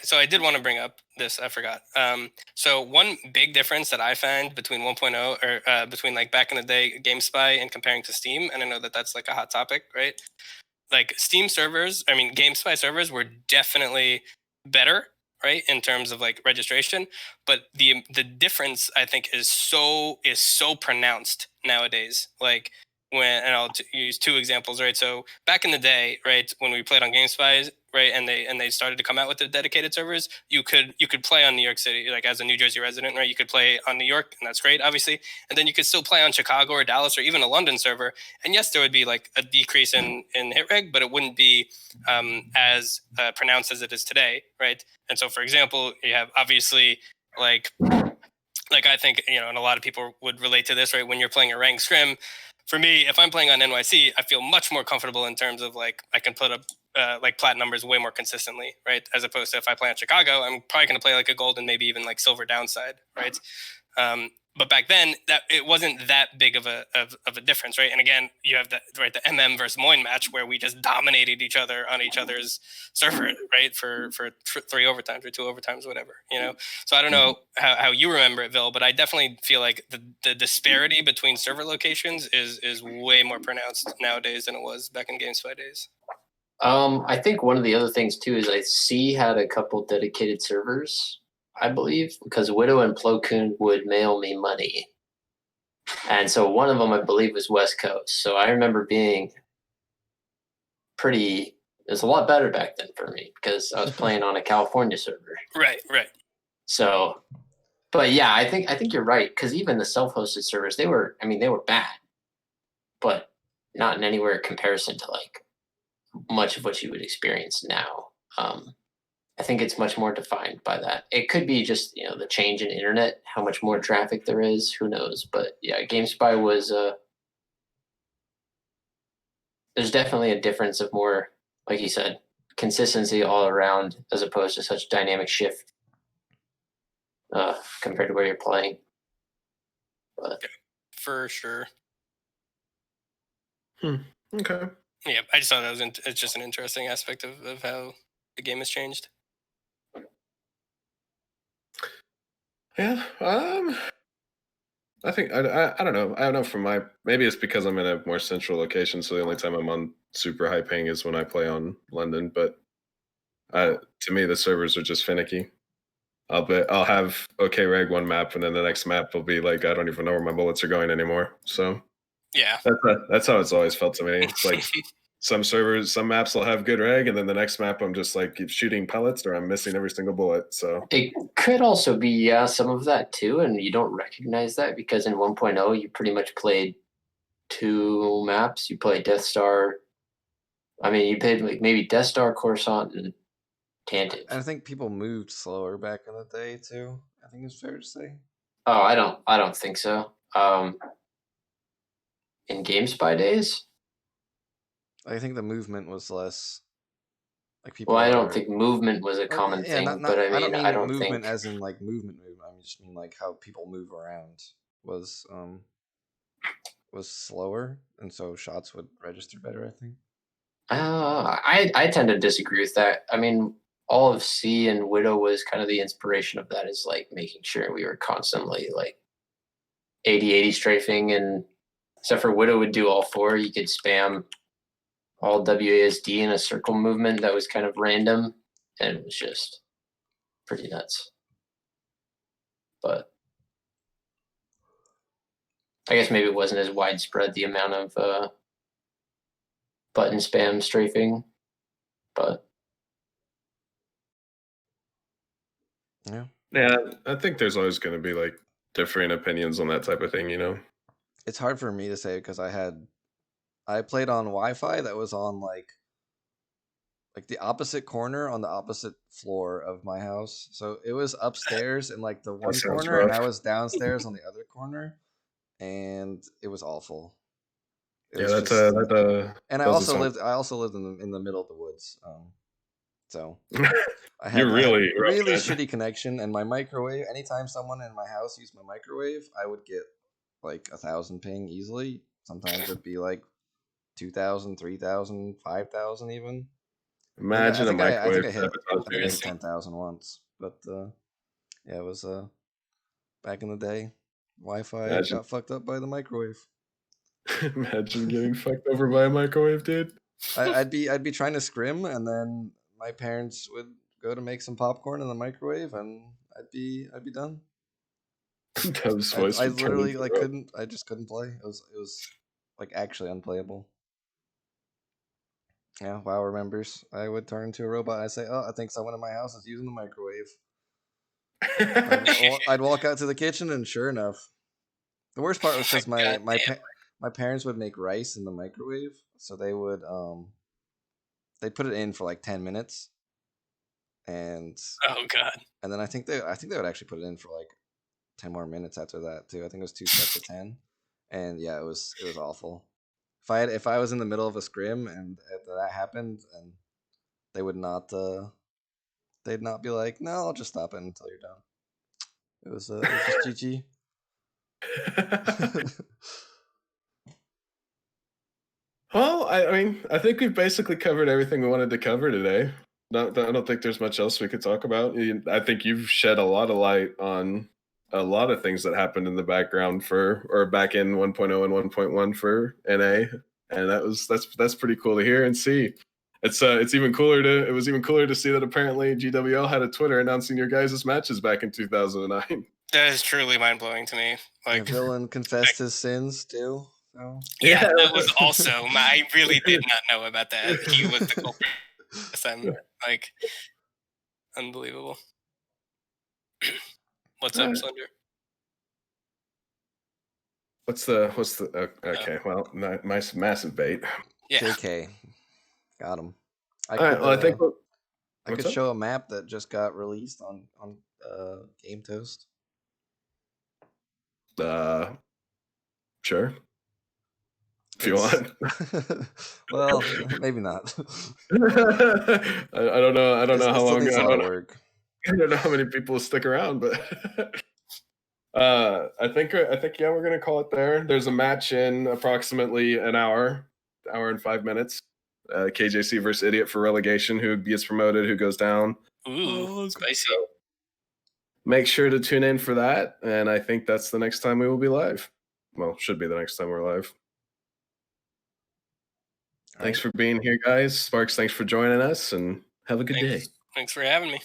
so I did want to bring up this. I forgot. So one big difference that I find between 1.0 or between like back in the day GameSpy and comparing to Steam, and I know that that's like a hot topic, right? Like Steam servers, I mean GameSpy servers were definitely better, right, in terms of like registration, but the difference I think is so pronounced nowadays. Like and I'll use 2 examples, right? So back in the day, right, when we played on GameSpy, right, and they started to come out with the dedicated servers, you could play on New York City, like as a New Jersey resident, right? You could play on New York, and that's great, obviously, and then you could still play on Chicago or Dallas or even a London server. And yes, there would be like a decrease in hit reg, but it wouldn't be as pronounced as it is today, right? And so, for example, you have obviously like I think, and a lot of people would relate to this, right? When you're playing a ranked scrim, for me, if I'm playing on NYC, I feel much more comfortable in terms of like I can put up like plat numbers way more consistently, right? As opposed to if I play on Chicago, I'm probably going to play like a gold and maybe even like silver downside, right? but back then that it wasn't that big of a difference, right? And again, you have the MM versus Moyne match where we just dominated each other on each other's server, right? For 3 overtimes or 2 overtimes, whatever, So I don't know how you remember it, Vil, but I definitely feel like the disparity between server locations is way more pronounced nowadays than it was back in GameSpy days. I think one of the other things too is I see had a couple dedicated servers, I believe, because Widow and Plo Koon would mail me money. And so one of them, I believe, was West Coast. So I remember being it was a lot better back then for me because I was playing on a California server. Right. So, but yeah, I think you're right, because even the self-hosted servers, they were bad, but not in anywhere comparison to like much of what you would experience now. I think it's much more defined by that. It could be just the change in internet, how much more traffic there is. Who knows? But yeah, GameSpy was there's definitely a difference of more, like you said, consistency all around, as opposed to such dynamic shift compared to where you're playing. But for sure. Okay. Yeah, I just thought that was it's just an interesting aspect of how the game has changed. Yeah. I think I don't know. I don't know from maybe it's because I'm in a more central location, so the only time I'm on super high ping is when I play on London. But to me, the servers are just finicky. I'll have okay reg one map, and then the next map will be like I don't even know where my bullets are going anymore. So yeah, that's how it's always felt to me. It's like some maps will have good reg, and then the next map I'm just like shooting pellets, or I'm missing every single bullet. So it could also be some of that too, and you don't recognize that because in 1.0 you pretty much played 2 maps. You played Death Star. I mean, you played like maybe Death Star, Coruscant, and Tantive. I think people moved slower back in the day too. I think it's fair to say. Oh, I don't think so. In GameSpy days, I think the movement was less. Like people. well, I don't think movement was a common thing, not, but I mean, I don't movement think as in like movement. I just mean like how people move around was slower, and so shots would register better. I think. I tend to disagree with that. I mean, all of C and Widow was kind of the inspiration of that, is like making sure we were constantly like 80-80 strafing, and except for Widow would do all 4. You could spam all WASD in a circle movement that was kind of random, and it was just pretty nuts. But I guess maybe it wasn't as widespread, the amount of button spam strafing, but yeah, I think there's always going to be like differing opinions on that type of thing, It's hard for me to say because I played on Wi-Fi that was on like the opposite corner on the opposite floor of my house. So it was upstairs in like the one corner, and I was downstairs on the other corner, and it was awful. It was just, and I also lived in the middle of the woods. So I had really shitty connection, and my microwave. Anytime someone in my house used my microwave, I would get like 1,000 ping easily. Sometimes it'd be like 2,000, 3,000, 5,000 even. Imagine a microwave. I think I hit 10,000 once, but yeah, it was back in the day. Wi-Fi got fucked up by the microwave. Imagine getting fucked over by a microwave, dude. I'd be trying to scrim, and then my parents would go to make some popcorn in the microwave, and I'd be done. I literally I just couldn't play. It was like actually unplayable. Yeah, WoW remembers. I would turn into a robot. I say, "Oh, I think someone in my house is using the microwave." I'd walk out to the kitchen, and sure enough, the worst part was because my parents would make rice in the microwave, so they would they put it in for like 10 minutes, and oh god, and then I think they would actually put it in for like 10 more minutes after that too. I think it was 2 sets of 10, and yeah, it was awful. If I was in the middle of a scrim and that happened, and they would not they'd not be like, no, I'll just stop it until you're done. It was just GG. Well, I mean, I think we've basically covered everything we wanted to cover today. I don't think there's much else we could talk about. I think you've shed a lot of light on a lot of things that happened in the background or back in 1.0 and 1.1 for NA, and that's pretty cool to hear and see. It was even cooler to see that apparently GWL had a Twitter announcing your guys' matches back in 2009. That is truly mind blowing to me. Like, Villain confessed his sins too. So. Yeah, that was also I really did not know about that. He was the culprit this time. Like, unbelievable. What's up, Slender? Okay, well, nice massive bait. Yeah. JK. Got him. All right, well, I think I could show a map that just got released on Game Toast. Sure. If you want. Well, maybe not. I don't know. I don't know how long. I don't know how many people will stick around, but I think yeah, we're gonna call it there. There's a match in approximately an hour and 5 minutes. KJC versus Idiot for relegation. Who gets promoted? Who goes down? Ooh, spicy. So make sure to tune in for that, and I think that's the next time we will be live. Well, should be the next time we're live. Thanks for being here, guys. Sparks, thanks for joining us, and have a good day. Thanks for having me.